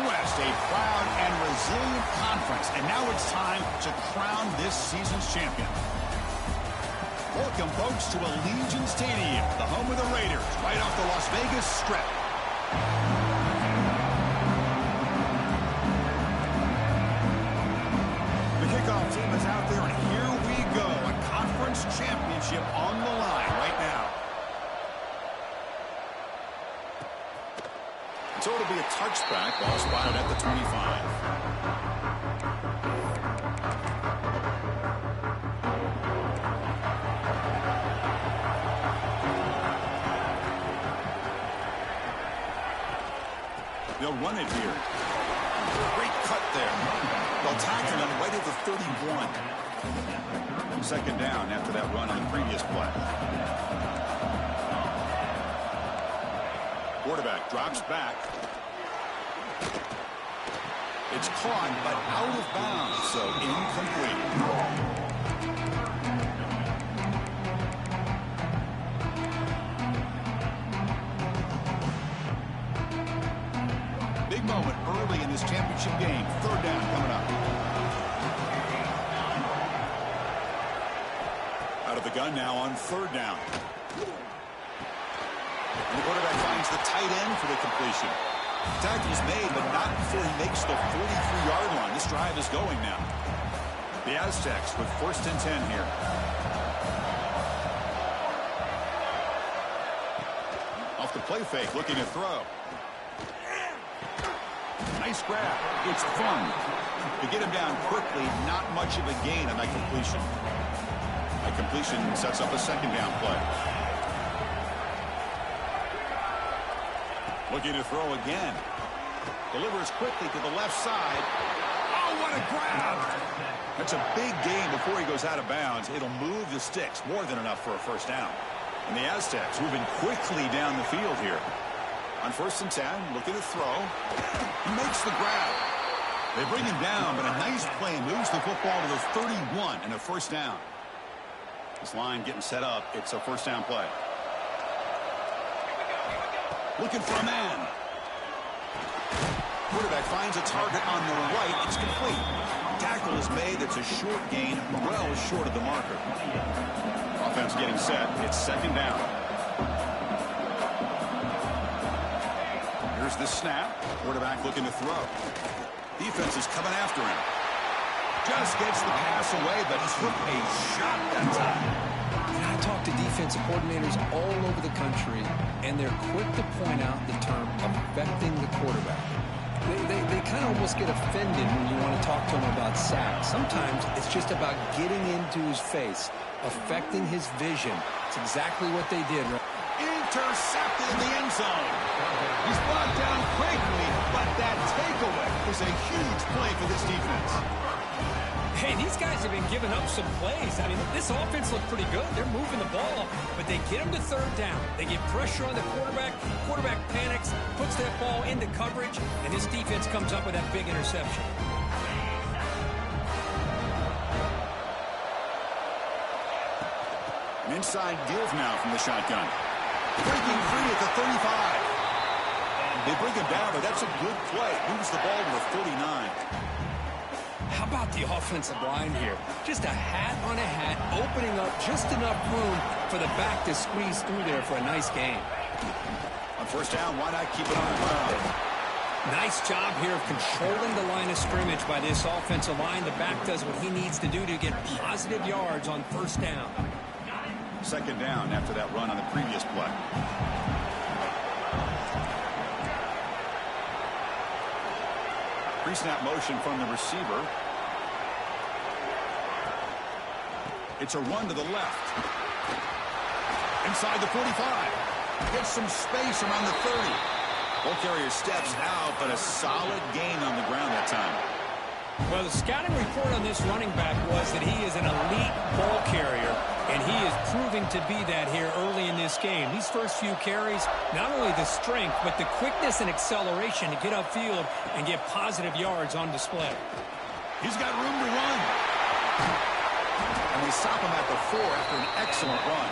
Speaker 5: West, a proud and resilient conference. And now it's time to crown this season's champion. Welcome, folks, to Allegiant Stadium, the home of the Raiders, right off the Las Vegas Strip. The kickoff team is out there, and here we go. A conference championship on the line right now. So it'll be a touchback, ball spotted at the 25. They'll run it here. Great cut there. They'll tackle him right at the 31. Second down after that run on the previous play. Quarterback drops back. It's caught, but out of bounds, so incomplete. Big moment early in this championship game. Third down coming up. Out of the gun now on third down. And the quarterback finds the tight end for the completion. Tackle's made, but not before he makes the 43-yard line. This drive is going now. The Aztecs with 1st and 10 here. Off the play fake, looking to throw. Nice grab. It's fun. To get him down quickly, not much of a gain on that completion. That completion sets up a second down play. Looking to throw again. Delivers quickly to the left side. Oh, what a grab! That's a big gain before he goes out of bounds. It'll move the sticks, more than enough for a first down. And the Aztecs moving quickly down the field here. On 1st and 10, looking to throw. He makes the grab. They bring him down, but a nice play moves the football to the 31 and a first down. This line getting set up. It's a first down play. Looking for a man. Quarterback finds a target on the right. It's complete. Tackle is made. It's a short gain, well short of the marker. Offense getting set. It's second down. Here's the snap. Quarterback looking to throw. Defense is coming after him. Just gets the pass away, but took a shot that time.
Speaker 2: I talk to defensive coordinators all over the country, and they're quick to point out the term affecting the quarterback. They kind of almost get offended when you want to talk to them about sacks. Sometimes it's just about getting into his face, affecting his vision. It's exactly what they did.
Speaker 5: Intercepted in the end zone. He's brought down quickly, but that takeaway is a huge play for this defense.
Speaker 6: Hey, these guys have been giving up some plays. I mean, this offense looked pretty good. They're moving the ball, but they get them to third down. They get pressure on the quarterback. Quarterback panics, puts that ball into coverage, and this defense comes up with that big interception.
Speaker 5: An inside give now from the shotgun. Breaking free at the 35. They bring him down, but that's a good play. Moves the ball to the 49.
Speaker 6: How about the offensive line here? Just a hat on a hat, opening up just enough room for the back to squeeze through there for a nice gain.
Speaker 5: On first down, why not keep it on the ground?
Speaker 6: Nice job here of controlling the line of scrimmage by this offensive line. The back does what he needs to do to get positive yards on first down.
Speaker 5: Second down after that run on the previous play. Pre-snap motion from the receiver. It's a run to the left. Inside the 45. Gets some space around the 30. Ball carrier steps out, but a solid gain on the ground that time.
Speaker 6: Well, the scouting report on this running back was that he is an elite ball carrier, and he is proving to be that here early in this game. These first few carries, not only the strength, but the quickness and acceleration to get upfield and get positive yards on display.
Speaker 5: He's got room to run. And they stop him at the 4 after an excellent run.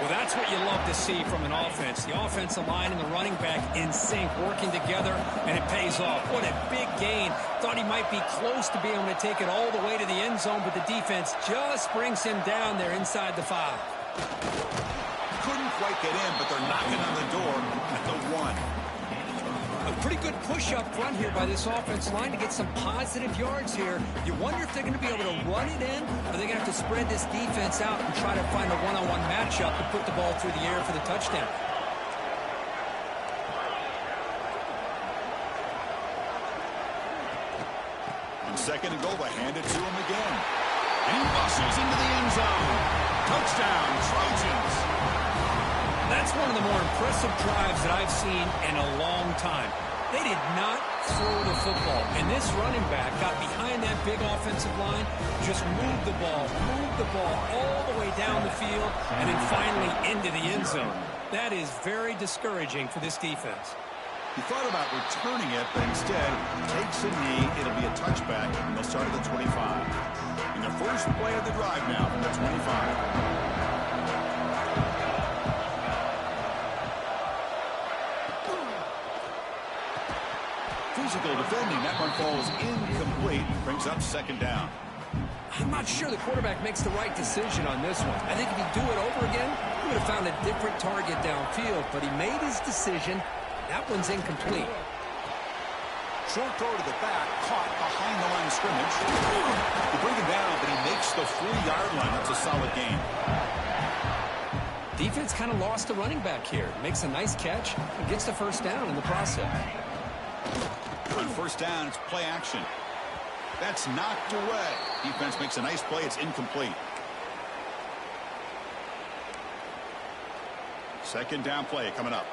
Speaker 6: Well, that's what you love to see from an offense. The offensive line and the running back in sync, working together, and it pays off. What a big gain. Thought he might be close to being able to take it all the way to the end zone, but the defense just brings him down there inside the 5.
Speaker 5: Couldn't quite get in, but they're knocking on the door at the 1.
Speaker 6: A pretty good push up front here by this offense line to get some positive yards here. You wonder if they're going to be able to run it in, or they're going to have to spread this defense out and try to find a one-on-one matchup to put the ball through the air for the touchdown.
Speaker 5: On 2nd and goal, they hand it to him again. And he rushes into the end zone. Touchdown, Trojans.
Speaker 6: That's one of the more impressive drives that I've seen in a long time. They did not throw the football, and this running back got behind that big offensive line, just moved the ball all the way down the field, and then finally into the end zone. That is very discouraging for this defense.
Speaker 5: He thought about returning it, but instead takes a knee. It'll be a touchback, and they'll start at the 25. And their first play of the drive now from the 25. Physical defending. That one falls incomplete. Brings up 2nd down.
Speaker 6: I'm not sure the quarterback makes the right decision on this one. I think if he'd do it over again, he would have found a different target downfield, but he made his decision. That one's incomplete.
Speaker 5: Short throw to the back, caught behind the line of scrimmage. They bring him down, but he makes the 40-yard line. That's a solid gain.
Speaker 6: Defense kind of lost the running back here. Makes a nice catch and gets the first down in the process.
Speaker 5: On 1st down, it's play action. That's knocked away. Defense makes a nice play. It's incomplete. 2nd down play coming up.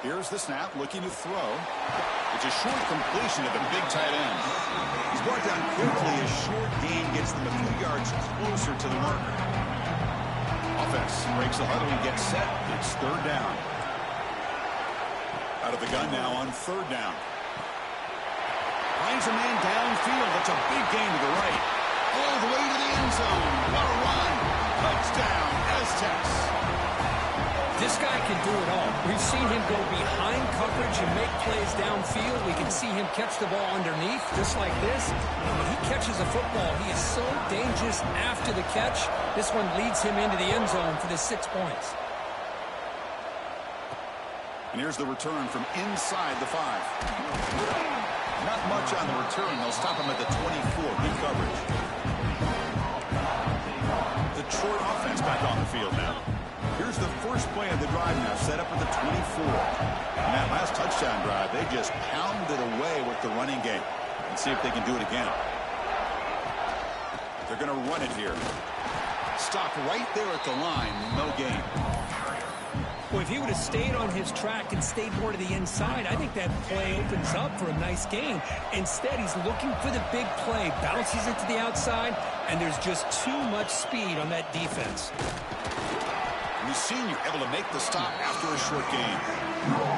Speaker 5: Here's the snap, looking to throw. It's a short completion of the big tight end. He's brought down quickly. A short gain gets them a few yards closer to the marker. Offense breaks the huddle and gets set. It's 3rd down. Out of the gun now on 3rd down. Finds a man downfield. That's a big gain to the right. All the way to the end zone. What a run. Touchdown, Aztecs.
Speaker 6: This guy can do it all. We've seen him go behind coverage and make plays downfield. We can see him catch the ball underneath, just like this. And when he catches a football, he is so dangerous after the catch. This one leads him into the end zone for the 6 points.
Speaker 5: And here's the return from inside the 5. Not much on the return. They'll stop him at the 24. Good coverage. The Detroit offense back on the field now. Here's the first play of the drive now, set up at the 24. And that last touchdown drive, they just pounded away with the running game. And see if they can do it again. They're going to run it here. Stop right there at the line. No gain.
Speaker 6: Well, if he would have stayed on his track and stayed more to the inside, I think that play opens up for a nice gain. Instead, he's looking for the big play, bounces it to the outside, and there's just too much speed on that defense.
Speaker 5: The senior able to make the stop after a short gain.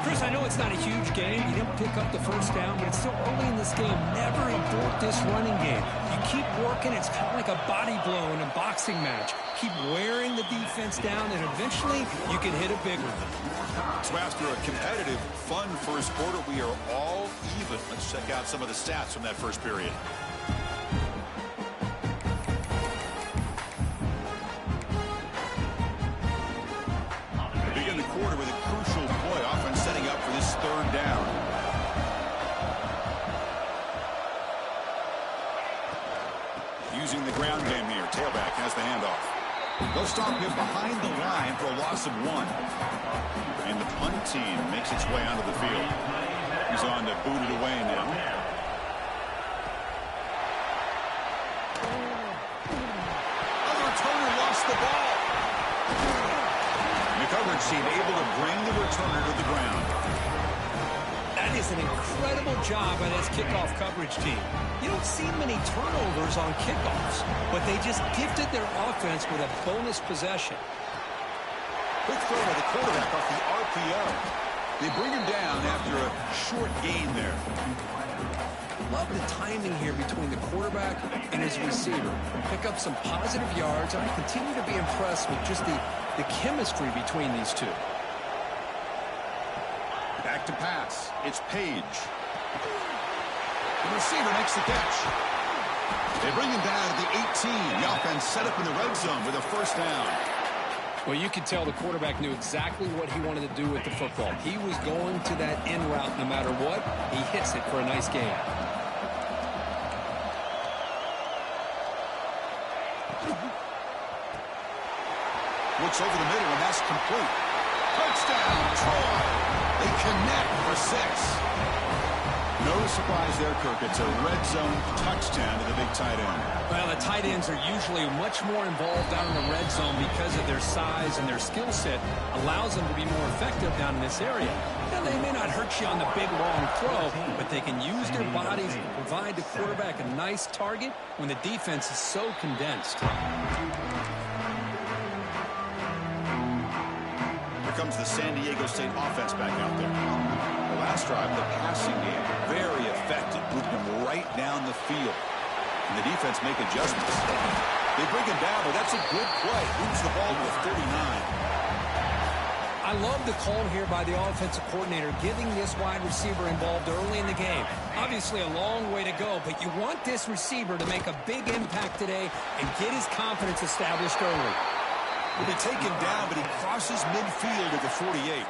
Speaker 6: Chris, I know it's not a huge game. You didn't pick up the first down, but it's still early in this game. Never abort this running game. You keep working. It's kind of like a body blow in a boxing match. Keep wearing the defense down, and eventually you can hit a big one.
Speaker 5: So after a competitive, fun first quarter, we are all even. Let's check out some of the stats from that first period. Begin the quarter with a crucial play, often setting up for this 3rd down. Using the ground game here. Tailback has the handoff. They'll stop him behind the line for a loss of 1. And the punt team makes its way onto the field. He's on to boot it away now. The returner lost the ball. And the coverage team able to bring the returner to the ground.
Speaker 6: That is an incredible job by this kickoff coverage team. You don't see many turnovers on kickoffs, but they just gifted their offense with a bonus possession.
Speaker 5: Quick throw by the quarterback off the RPO. They bring him down after a short gain there.
Speaker 6: Love the timing here between the quarterback and his receiver. Pick up some positive yards, and I continue to be impressed with just the chemistry between these two.
Speaker 5: Back to pass. It's Page. The receiver makes the catch. They bring him down to the 18. The offense set up in the red zone with a first down.
Speaker 6: Well, you could tell the quarterback knew exactly what he wanted to do with the football. He was going to that in route no matter what. He hits it for a nice gain.
Speaker 5: Looks over the middle, and that's complete. Touchdown, Troy. They connect for 6. No surprise there, Kirk. It's a red zone touchdown to the big tight end.
Speaker 6: Well, the tight ends are usually much more involved down in the red zone because of their size and their skill set allows them to be more effective down in this area. Now, they may not hurt you on the big, long throw, but they can use their bodies to provide the quarterback a nice target when the defense is so condensed.
Speaker 5: Here comes the San Diego State offense back out there. The last drive, the passing game, very effective, moving them right down the field. And the defense make adjustments. They bring him down, but that's a good play. Moves the ball to the 39.
Speaker 6: I love the call here by the offensive coordinator, getting this wide receiver involved early in the game. Obviously a long way to go, but you want this receiver to make a big impact today and get his confidence established early.
Speaker 5: Will be taken down, but he crosses midfield at the 48.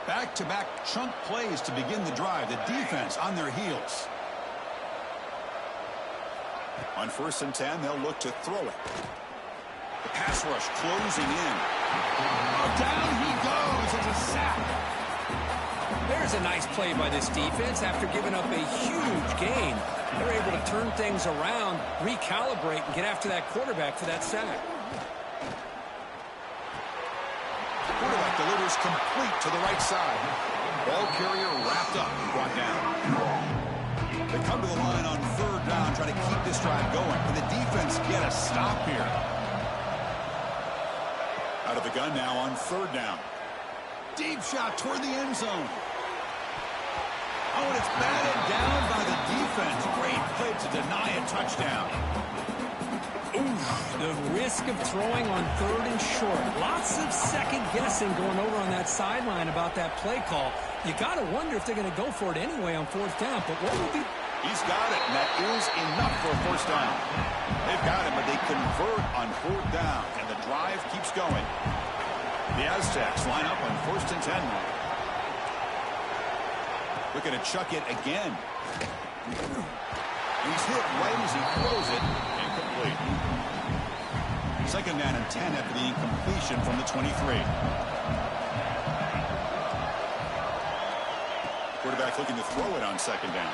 Speaker 5: Back-to-back chunk plays to begin the drive. The defense on their heels. On 1st and 10, they'll look to throw it. The pass rush closing in. Down he goes. It's a sack.
Speaker 6: There's a nice play by this defense. After giving up a huge gain, they're able to turn things around, recalibrate, and get after that quarterback for that sack.
Speaker 5: Quarterback delivers complete to the right side. Ball carrier wrapped up and brought down. They come to the line on 3rd down, trying to keep this drive going. Can the defense get a stop here? Out of the gun now on 3rd down. Deep shot toward the end zone. Oh, and it's batted down by the defense. Great play to deny a touchdown.
Speaker 6: The risk of throwing on 3rd and short. Lots of second guessing going over on that sideline about that play call. You got to wonder if they're going to go for it anyway on 4th down. But what will be...
Speaker 5: He's got it, and that is enough for a 1st down. They've got it, but they convert on 4th down, and the drive keeps going. The Aztecs line up on 1st and 10 now. Looking to chuck it again. He's hit right as he throws it. Incomplete. 2nd down and 10 after the incompletion from the 23. Quarterback looking to throw it on 2nd down.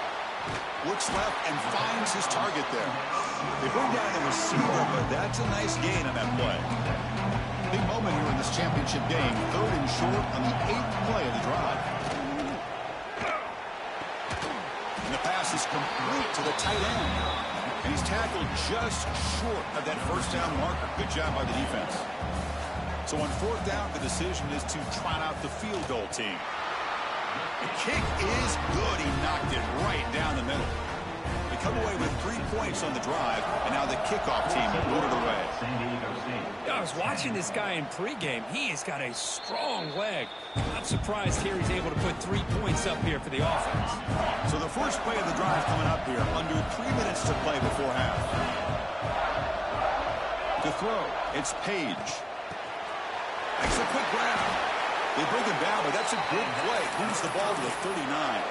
Speaker 5: Looks left and finds his target there. They bring down the receiver, but that's a nice gain on that play. Big moment here in this championship game. 3rd and short on the 8th play of the drive. And the pass is complete to the tight end. And he's tackled just short of that 1st down marker. Good job by the defense. So on 4th down, the decision is to trot out the field goal team. The kick is good. He knocked it right down the middle. They come away with 3 points on the drive, and now the kickoff team will move it away.
Speaker 6: I was watching this guy in pregame. He has got a strong leg. Not surprised here he's able to put 3 points up here for the offense.
Speaker 5: So the first play of the drive coming up here. Under 3 minutes to play before half. To throw, it's Page. Makes a quick grab. They bring him down, but that's a good play. Moves the ball to the 39.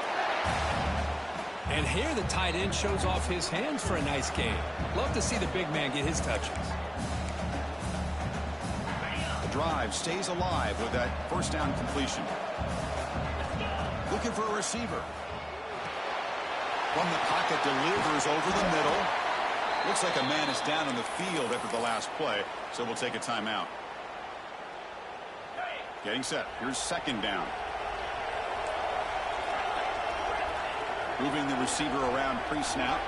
Speaker 6: And here the tight end shows off his hands for a nice gain. Love to see the big man get his touches.
Speaker 5: The drive stays alive with that 1st down completion. Looking for a receiver. From the pocket, delivers over the middle. Looks like a man is down on the field after the last play, so we'll take a timeout. Getting set. Here's 2nd down. Moving the receiver around pre-snap.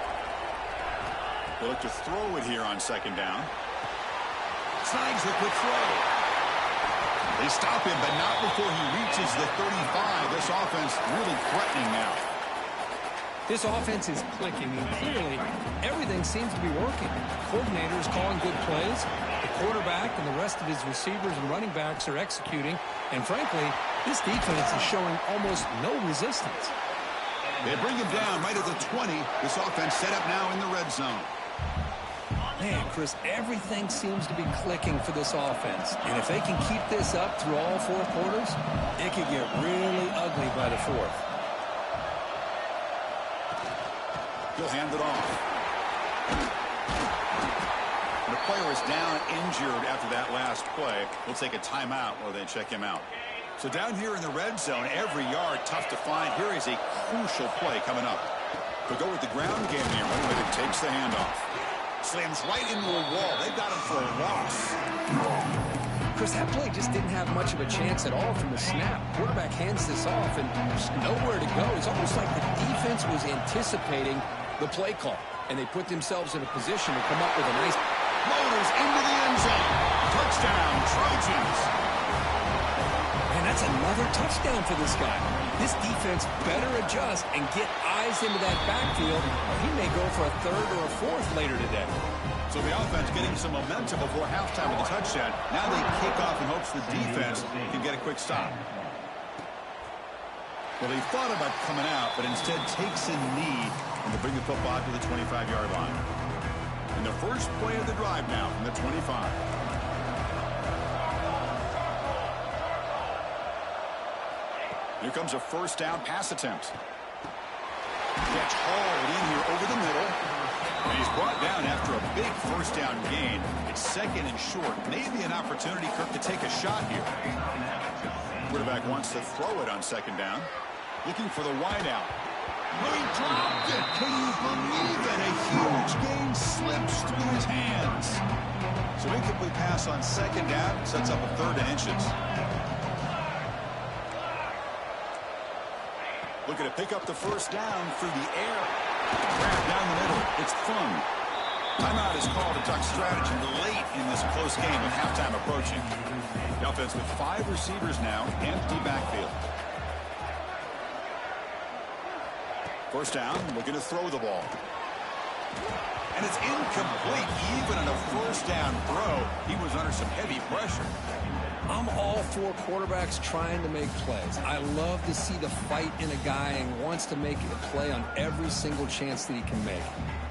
Speaker 5: They look to throw it here on 2nd down. Snags the quick throw. They stop him, but not before he reaches the 35. This offense really threatening now.
Speaker 6: This offense is clicking, and clearly everything seems to be working. The coordinator is calling good plays. The quarterback and the rest of his receivers and running backs are executing. And frankly, this defense is showing almost no resistance.
Speaker 5: They bring him down right at the 20. This offense set up now in the red zone.
Speaker 6: Man, Chris, everything seems to be clicking for this offense. And if they can keep this up through all 4 quarters, it could get really ugly by the 4th.
Speaker 5: He'll hand it off. The player is down injured after that last play. We'll take a timeout while they check him out. So down here in the red zone, every yard tough to find. Here is a crucial play coming up. They'll go with the ground game here, but it takes the handoff. Slams right into a wall. They've got him for a loss.
Speaker 6: Chris, that play just didn't have much of a chance at all from the snap. Quarterback hands this off, and there's nowhere to go. It's almost like the defense was anticipating the play call, and they put themselves in a position to come up with a nice
Speaker 5: Motors into the end zone. Touchdown, Trojans.
Speaker 6: And that's another touchdown for this guy. This defense better adjust and get eyes into that backfield, or he may go for a 3rd or a 4th later today.
Speaker 5: So the offense getting some momentum before halftime with a touchdown. Now they kick off in hopes the defense can get a quick stop. Well, they thought about coming out, but instead takes a knee and to bring the football to the 25-yard line. And the first play of the drive now from the 25. Here comes a first down pass attempt. Catch hauled in here over the middle. And he's brought down after a big first down gain. It's 2nd and short. Maybe an opportunity, Kirk, to take a shot here. Quarterback wants to throw it on 2nd down. Looking for the wideout. He dropped it. Can you believe it? A huge gain slips through his hands. So incomplete pass on 2nd down. Sets up a 3rd and inches. Looking to pick up the first down through the air. Grab down the middle. It's fun. Timeout is called to duck strategy late in this close game with halftime approaching. The offense with 5 receivers now. Empty backfield. First down, looking to throw the ball. And it's incomplete. Even on a first down throw, he was under some heavy pressure.
Speaker 6: I'm all for quarterbacks trying to make plays. I love to see the fight in a guy and wants to make a play on every single chance that he can make.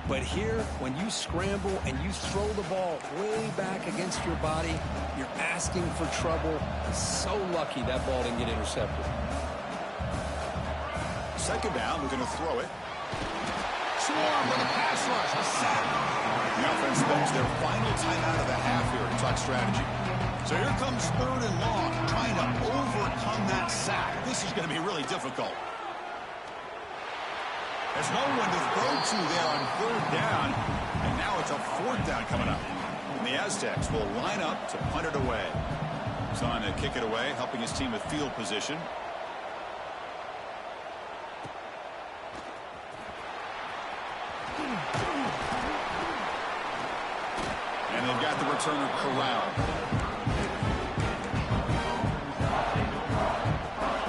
Speaker 6: But here, when you scramble and you throw the ball way back against your body, you're asking for trouble. So lucky that ball didn't get intercepted.
Speaker 5: 2nd down, we're going to throw it. Swarm with a pass rush, a sack. The offense spends their final timeout of the half here to talk strategy. So here comes 3rd and long, trying to overcome that sack. This is going to be really difficult. There's no one to throw to there on 3rd down, and now it's a 4th down coming up. And the Aztecs will line up to punt it away. He's on to kick it away, helping his team with field position. And they've got the returner corralled.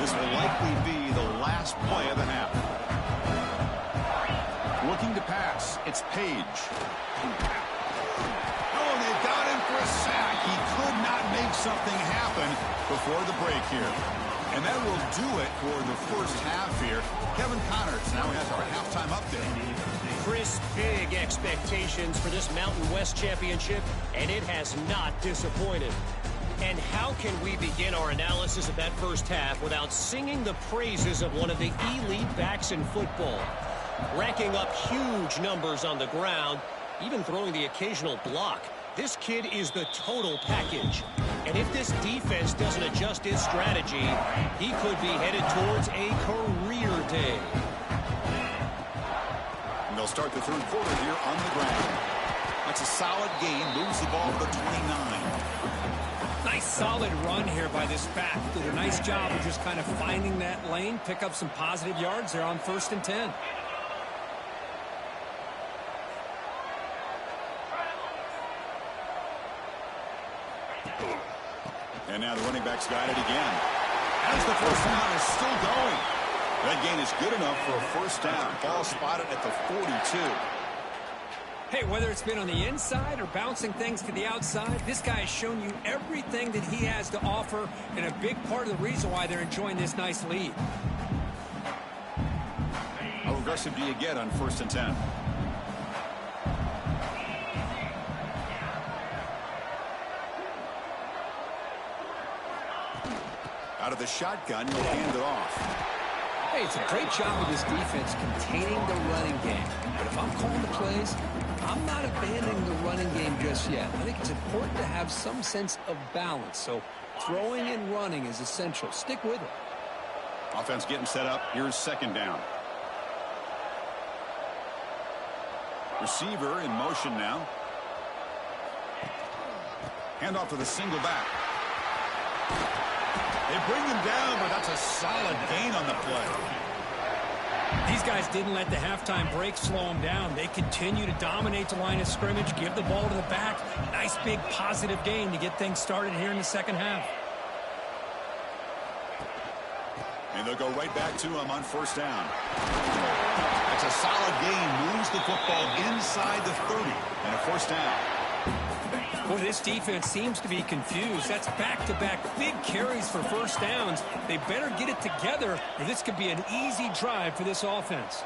Speaker 5: This will likely be the last play of the half. Looking to pass. It's Page. Oh, they've got him for a sack. He could not make something happen before the break here. And that will do it for the first half here. Kevin Connors now has our halftime update.
Speaker 7: Chris, big expectations for this Mountain West Championship, and it has not disappointed. And how can we begin our analysis of that first half without singing the praises of one of the elite backs in football? Racking up huge numbers on the ground, even throwing the occasional block. This kid is the total package. And if this defense doesn't adjust its strategy, he could be headed towards a career day.
Speaker 5: And they'll start the 3rd quarter here on the ground. That's a solid gain. Moves the ball to the 29.
Speaker 6: Nice solid run here by this back. Did a nice job of just kind of finding that lane, pick up some positive yards there on 1st and 10.
Speaker 5: And now the running back's got it again. As the first down is still going. That gain is good enough for a first down. Ball spotted at the 42.
Speaker 6: Hey, whether it's been on the inside or bouncing things to the outside, this guy has shown you everything that he has to offer, and a big part of the reason why they're enjoying this nice lead.
Speaker 5: How aggressive do you get on 1st and 10? Out of the shotgun, he'll hand it off.
Speaker 2: Hey, it's a great job of this defense containing the running game. But if I'm calling the plays, I'm not abandoning the running game just yet. I think it's important to have some sense of balance. So throwing and running is essential. Stick with it.
Speaker 5: Offense getting set up. Here's 2nd down. Receiver in motion now. Hand off to the single back. They bring him down, but that's a solid gain on the play.
Speaker 6: These guys didn't let the halftime break slow them down. They continue to dominate the line of scrimmage, give the ball to the back. Nice big positive gain to get things started here in the 2nd half.
Speaker 5: And they'll go right back to him on 1st down. That's a solid gain. Moves the football inside the 30 and a 1st down.
Speaker 6: Boy, this defense seems to be confused. That's back-to-back big carries for 1st downs. They better get it together, or this could be an easy drive for this offense.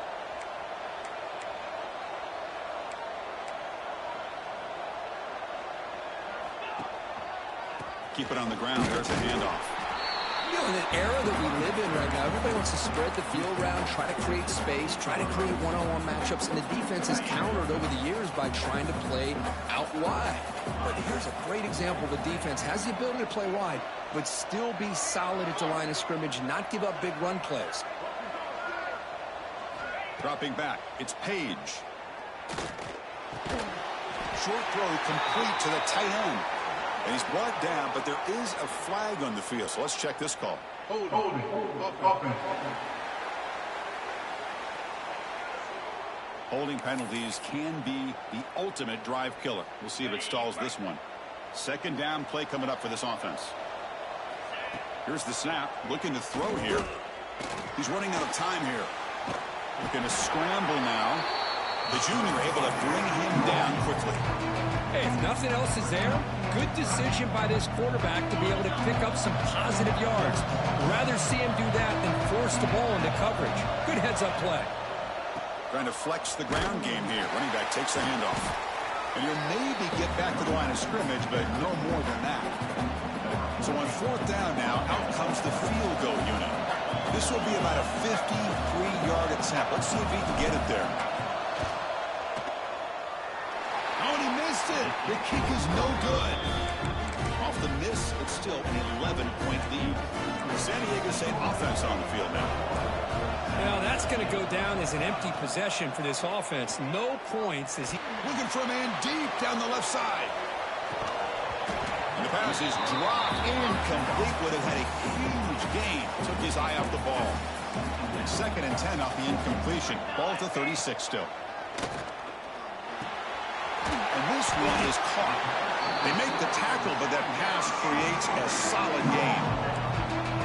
Speaker 5: Keep it on the ground. There's a handoff.
Speaker 2: You know, in an era that we live in right now, everybody wants to spread the field around, try to create space, try to create one-on-one matchups, and the defense has countered over the years by trying to play out wide. But here's a great example. The defense has the ability to play wide, but still be solid at the line of scrimmage, not give up big run plays.
Speaker 5: Dropping back. It's Page. Short throw complete to the tight end. And he's brought down, but there is a flag on the field. So let's check this call. Holding penalties can be the ultimate drive killer. We'll see if it stalls this one. 2nd down play coming up for this offense. Here's the snap. Looking to throw here. He's running out of time here. Looking to scramble now. The junior able to bring him down quickly.
Speaker 6: Hey, if nothing else is there, good decision by this quarterback to be able to pick up some positive yards. Rather see him do that than force the ball into coverage. Good heads-up play.
Speaker 5: Trying to flex the ground game here. Running back takes the handoff. And he'll maybe get back to the line of scrimmage, but no more than that. So on 4th down now, out comes the field goal unit. This will be about a 53-yard attempt. Let's see if he can get it there. Oh, and he missed it. The kick is no good. Off the miss, it's still an 11-point lead. San Diego State offense on the field now.
Speaker 6: Now, that's going to go down as an empty possession for this offense. No points as he...
Speaker 5: Looking for a man deep down the left side. And the pass is dropped incomplete, but it had a huge gain. Took his eye off the ball. And 2nd and 10 off the incompletion. Ball to 36 still. And this one is caught. They make the tackle, but that pass creates a solid gain.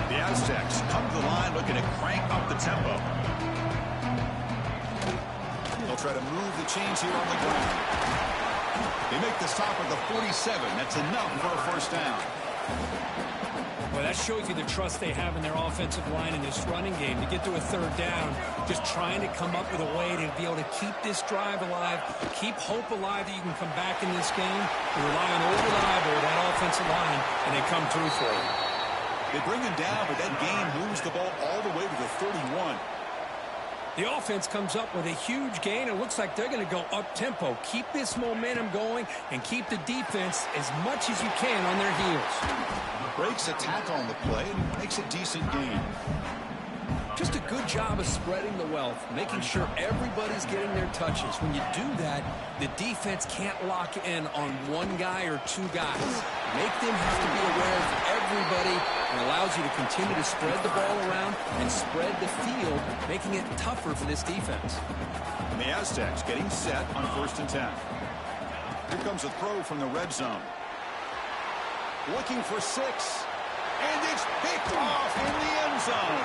Speaker 5: The Aztecs come to the line looking to crank up the tempo. They'll try to move the chains here on the ground. They make the stop at the 47. That's enough for a 1st down.
Speaker 6: Well, that shows you the trust they have in their offensive line in this running game to get to a 3rd down, just trying to come up with a way to be able to keep this drive alive, keep hope alive that you can come back in this game. You rely on over that offensive line, and they come through for you.
Speaker 5: They bring him down, but that gain moves the ball all the way to the 31.
Speaker 6: The offense comes up with a huge gain. It looks like they're going to go up-tempo. Keep this momentum going and keep the defense as much as you can on their heels.
Speaker 5: Breaks a tackle on the play and makes a decent gain.
Speaker 2: Just a good job of spreading the wealth, making sure everybody's getting their touches. When you do that, the defense can't lock in on one guy or 2 guys. Make them have to be aware of everybody, and allows you to continue to spread the ball around and spread the field, making it tougher for this defense.
Speaker 5: And the Aztecs getting set on 1st and 10. Here comes a throw from the red zone. Looking for 6. And it's picked off in the end zone.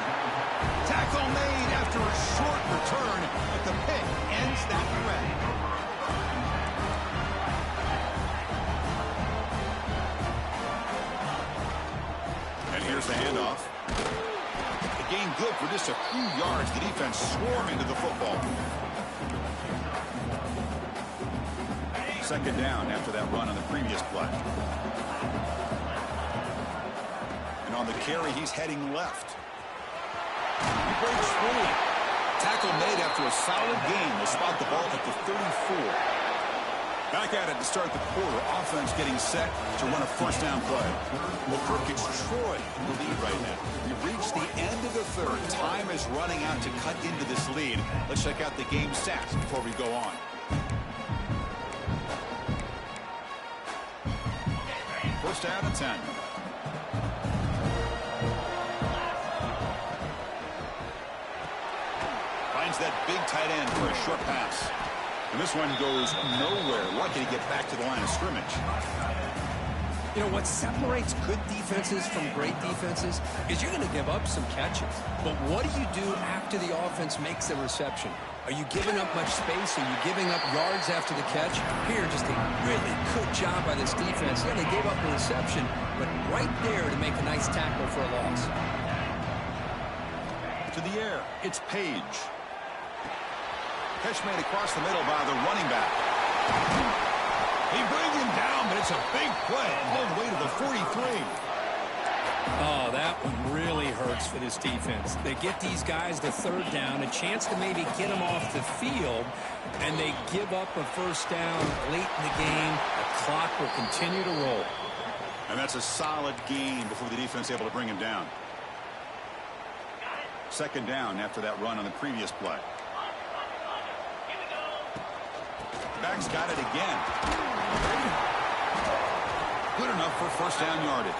Speaker 5: Tackle made after a short return, but the pick ends that threat. And here's the handoff. The gain good for just a few yards. The defense swarming to the football. Second down after that run on the previous play. And on the carry, he's heading left. He breaks free. Tackle made after a solid gain. Will spot the ball at the 34. Back at it to start the quarter. Offense getting set to run a first down play. Well, Kirk, it's Troy in the lead right now. We've reached the end of the third. Time is running out to cut into this lead. Let's check out the game stats before we go on. First down and 10. Finds that big tight end for a short pass. And this one goes nowhere. Lucky to get back to the line of scrimmage.
Speaker 6: You know, what separates good defenses from great defenses is you're going to give up some catches. But what do you do after the offense makes the reception? Are you giving up much space? Are you giving up yards after the catch? Here, just a really good job by this defense. Yeah, they gave up the reception, but right there to make a nice tackle for a loss.
Speaker 5: To the air, it's Page. Catch made across the middle by the running back. He brings him down, but it's a big play all the way to the 43.
Speaker 6: Oh, that one really hurts for this defense. They get these guys the third down, a chance to maybe get them off the field, and they give up a first down late in the game. The clock will continue to roll.
Speaker 5: And that's a solid gain before the defense able to bring him down. Second down after that run on the previous play. Back's got it again. Good enough for first down yardage.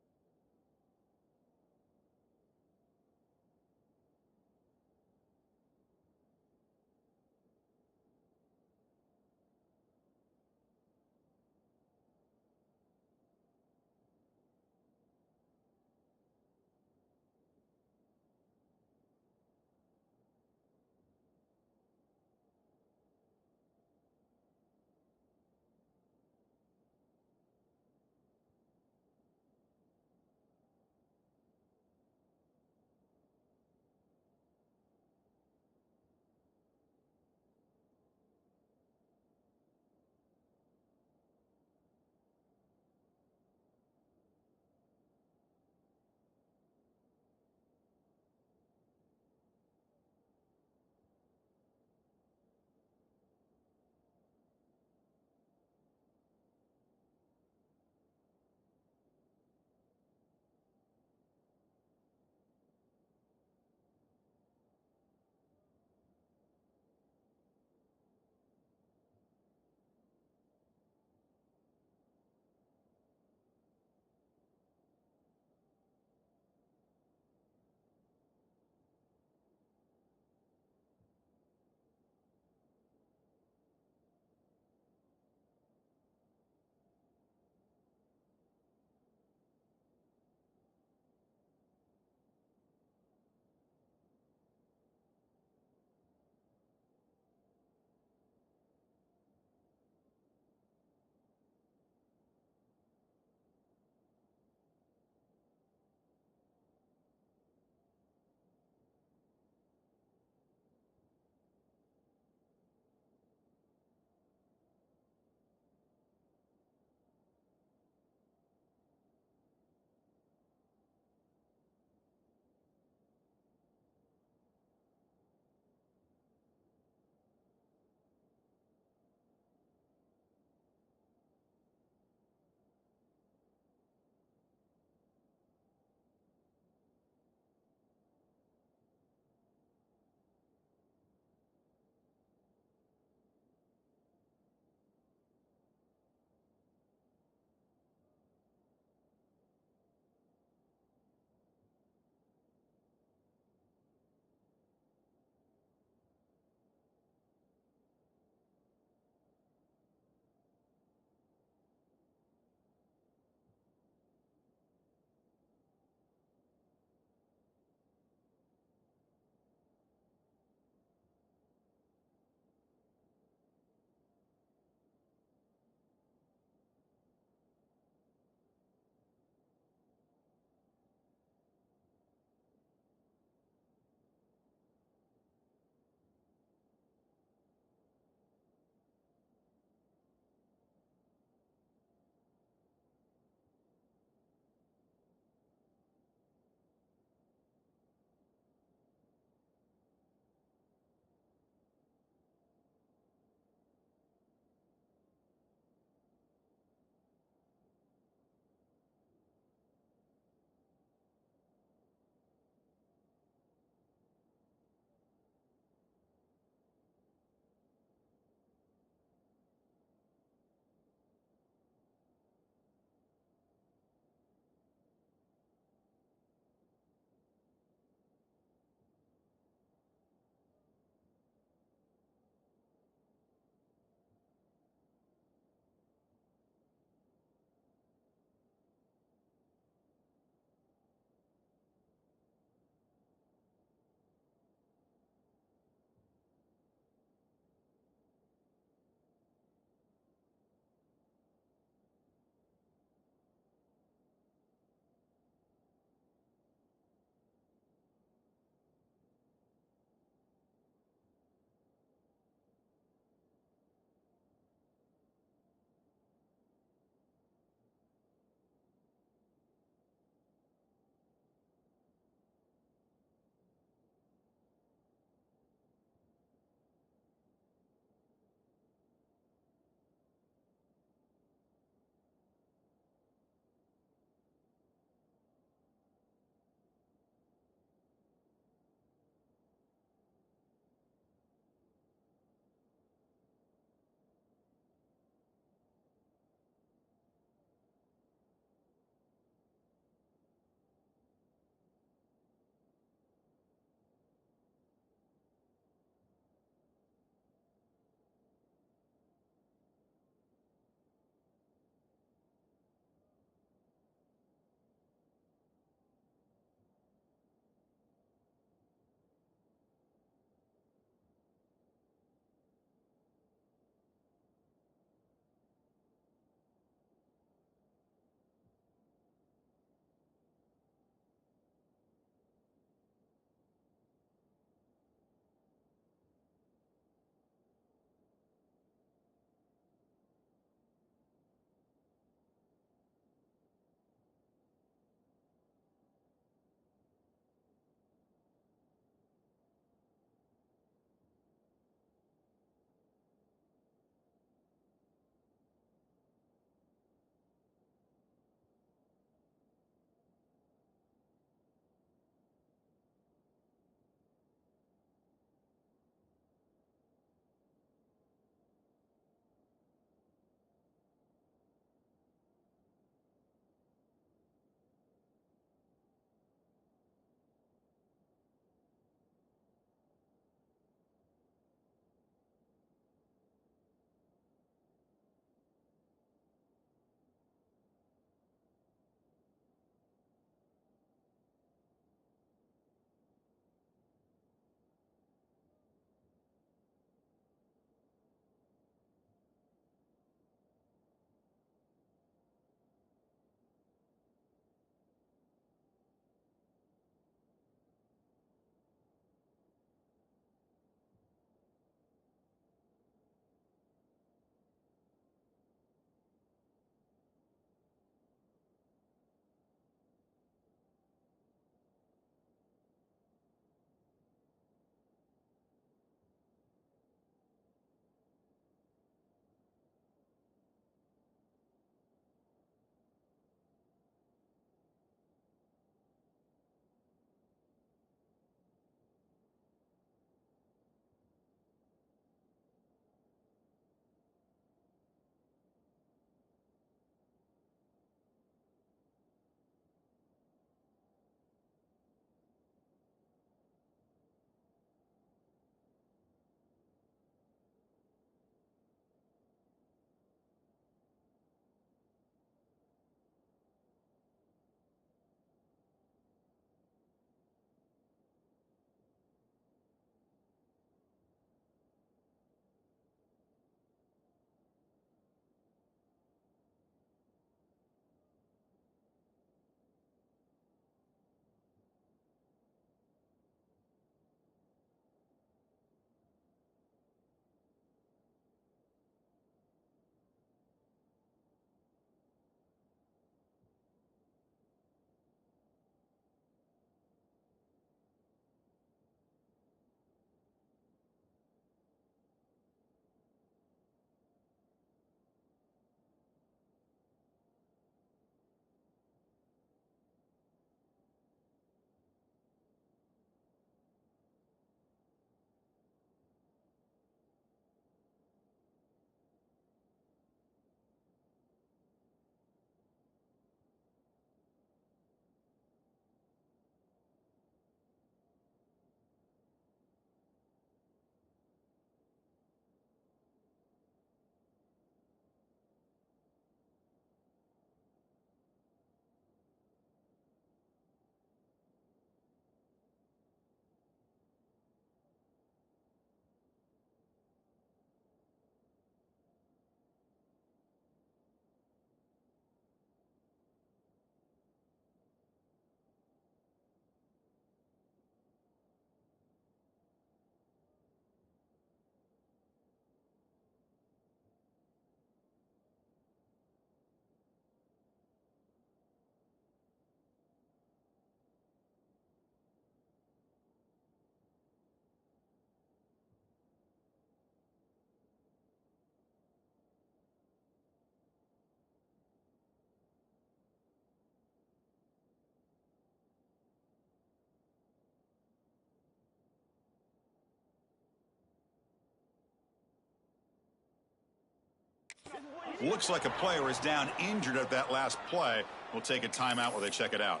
Speaker 5: Looks like a player is down injured at that last play. We'll take a timeout while they check it out.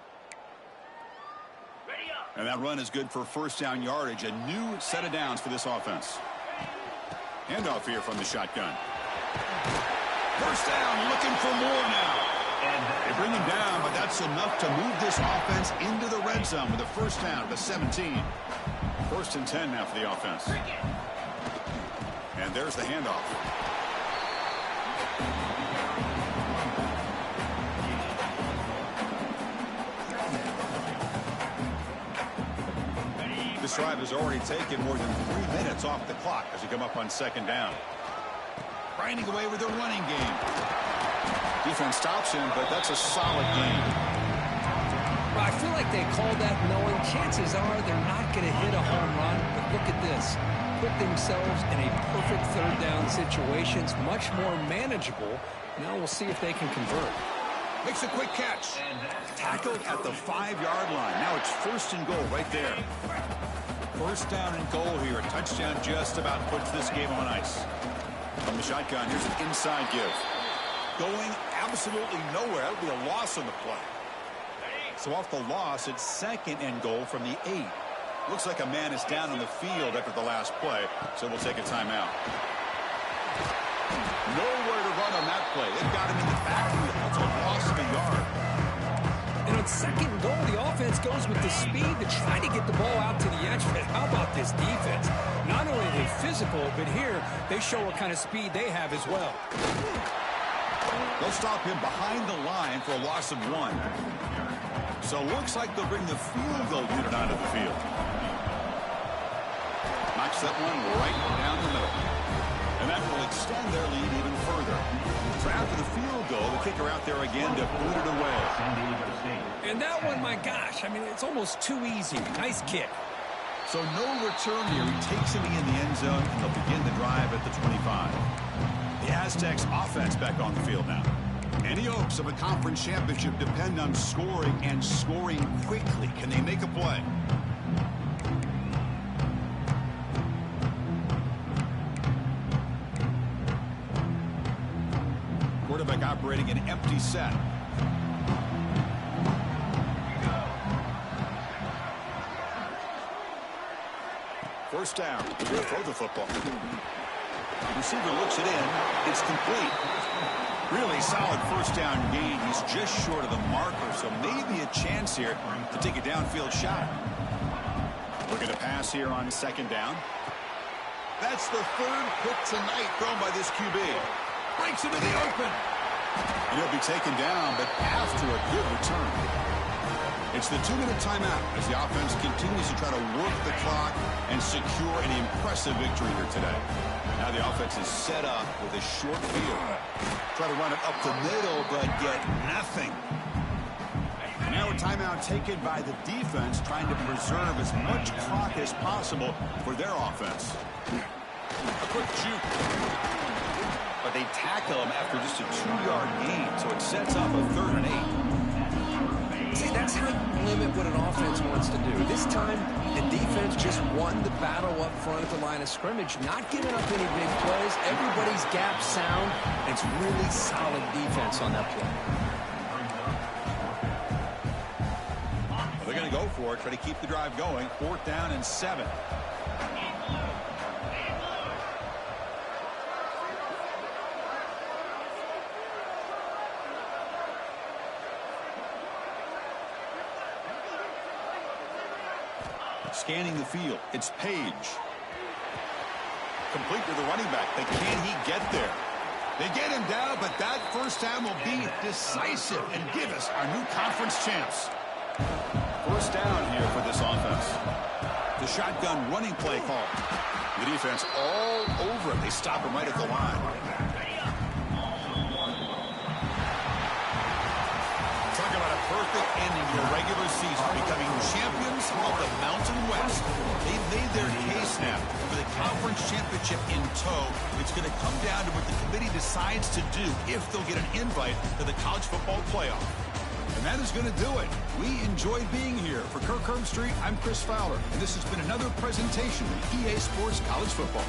Speaker 5: And that run is good for first down yardage. A new set of downs for this offense. Handoff here from the shotgun. First down, looking for more now. They bring him down, but that's enough to move this offense into the red zone with a first down at the 17. First and 10 now for the offense. And there's the handoff. This drive has already taken more than 3 minutes off the clock as we come up on second down. Grinding away with the running game. Defense stops him, but that's a solid game.
Speaker 6: Well, I feel like they called that knowing chances are they're not going to hit a home run. But look at this. Put themselves in a perfect third down situation. It's much more manageable. Now we'll see if they can convert.
Speaker 5: Makes a quick catch. Tackled at the 5-yard line. Now it's first and goal right there. First down and goal here. A touchdown just about puts this game on ice. From the shotgun, here's an inside give. Going absolutely nowhere. That would be a loss on the play. So off the loss, it's second and goal from the 8. Looks like a man is down on the field after the last play, so we'll take a timeout. Nowhere to run on that play. They've got him in the backfield. That's a loss of a yard.
Speaker 6: And on second and goal, the offense goes with the speed to try to get the ball out to the edge. But how about this defense? Not only are they physical, but here they show what kind of speed they have as well.
Speaker 5: They'll stop him behind the line for a loss of 1. So looks like they'll bring the field goal unit onto the field. Knocks that one right down the middle. And that will extend their lead even further. So after the field goal, the kicker out there again to boot it away.
Speaker 6: And that one, my gosh, I mean, it's almost too easy. Nice kick.
Speaker 5: So no return here. He takes him in the end zone, and they'll begin the drive at the 25. The Aztecs offense back on the field now. Any hopes of a conference championship depend on scoring and scoring quickly. Can they make a play? Quarterback operating an empty set. First down. He's going to throw the football. Receiver looks it in. It's complete. Really solid first down gain. He's just short of the marker, so maybe a chance here to take a downfield shot. Looking to pass here on second down. That's the third pick tonight thrown by this QB. Breaks into the open. And he'll be taken down, but after a good return. It's the 2-minute timeout as the offense continues to try to work the clock and secure an impressive victory here today. Now the offense is set up with a short field. Try to run it up the middle, but get nothing. And now a timeout taken by the defense, trying to preserve as much clock as possible for their offense. A quick juke. But they tackle him after just a 2-yard gain, so it sets up a 3rd and 8.
Speaker 6: See, that's how you limit what an offense wants to do. This time, the defense just won the battle up front at the line of scrimmage, not giving up any big plays. Everybody's gap sound. It's really solid defense on that play.
Speaker 5: Well, they're going to go for it, try to keep the drive going. 4th down and 7. Scanning the field. It's Page. Complete to the running back. But can he get there? They get him down, but that first down will be decisive and give us our new conference champs. First down here for this offense. The shotgun running play call. The defense all over him. They stop him right at the line. Talk about a perfect ending to a regular season, becoming champions of the Mountain West. They've made their case now for the conference championship in tow. It's going to come down to what the committee decides to do if they'll get an invite to the college football playoff. And that is going to do it. We enjoyed being here. For Kirk Herbstreit, I'm Chris Fowler, and this has been another presentation of EA Sports College Football.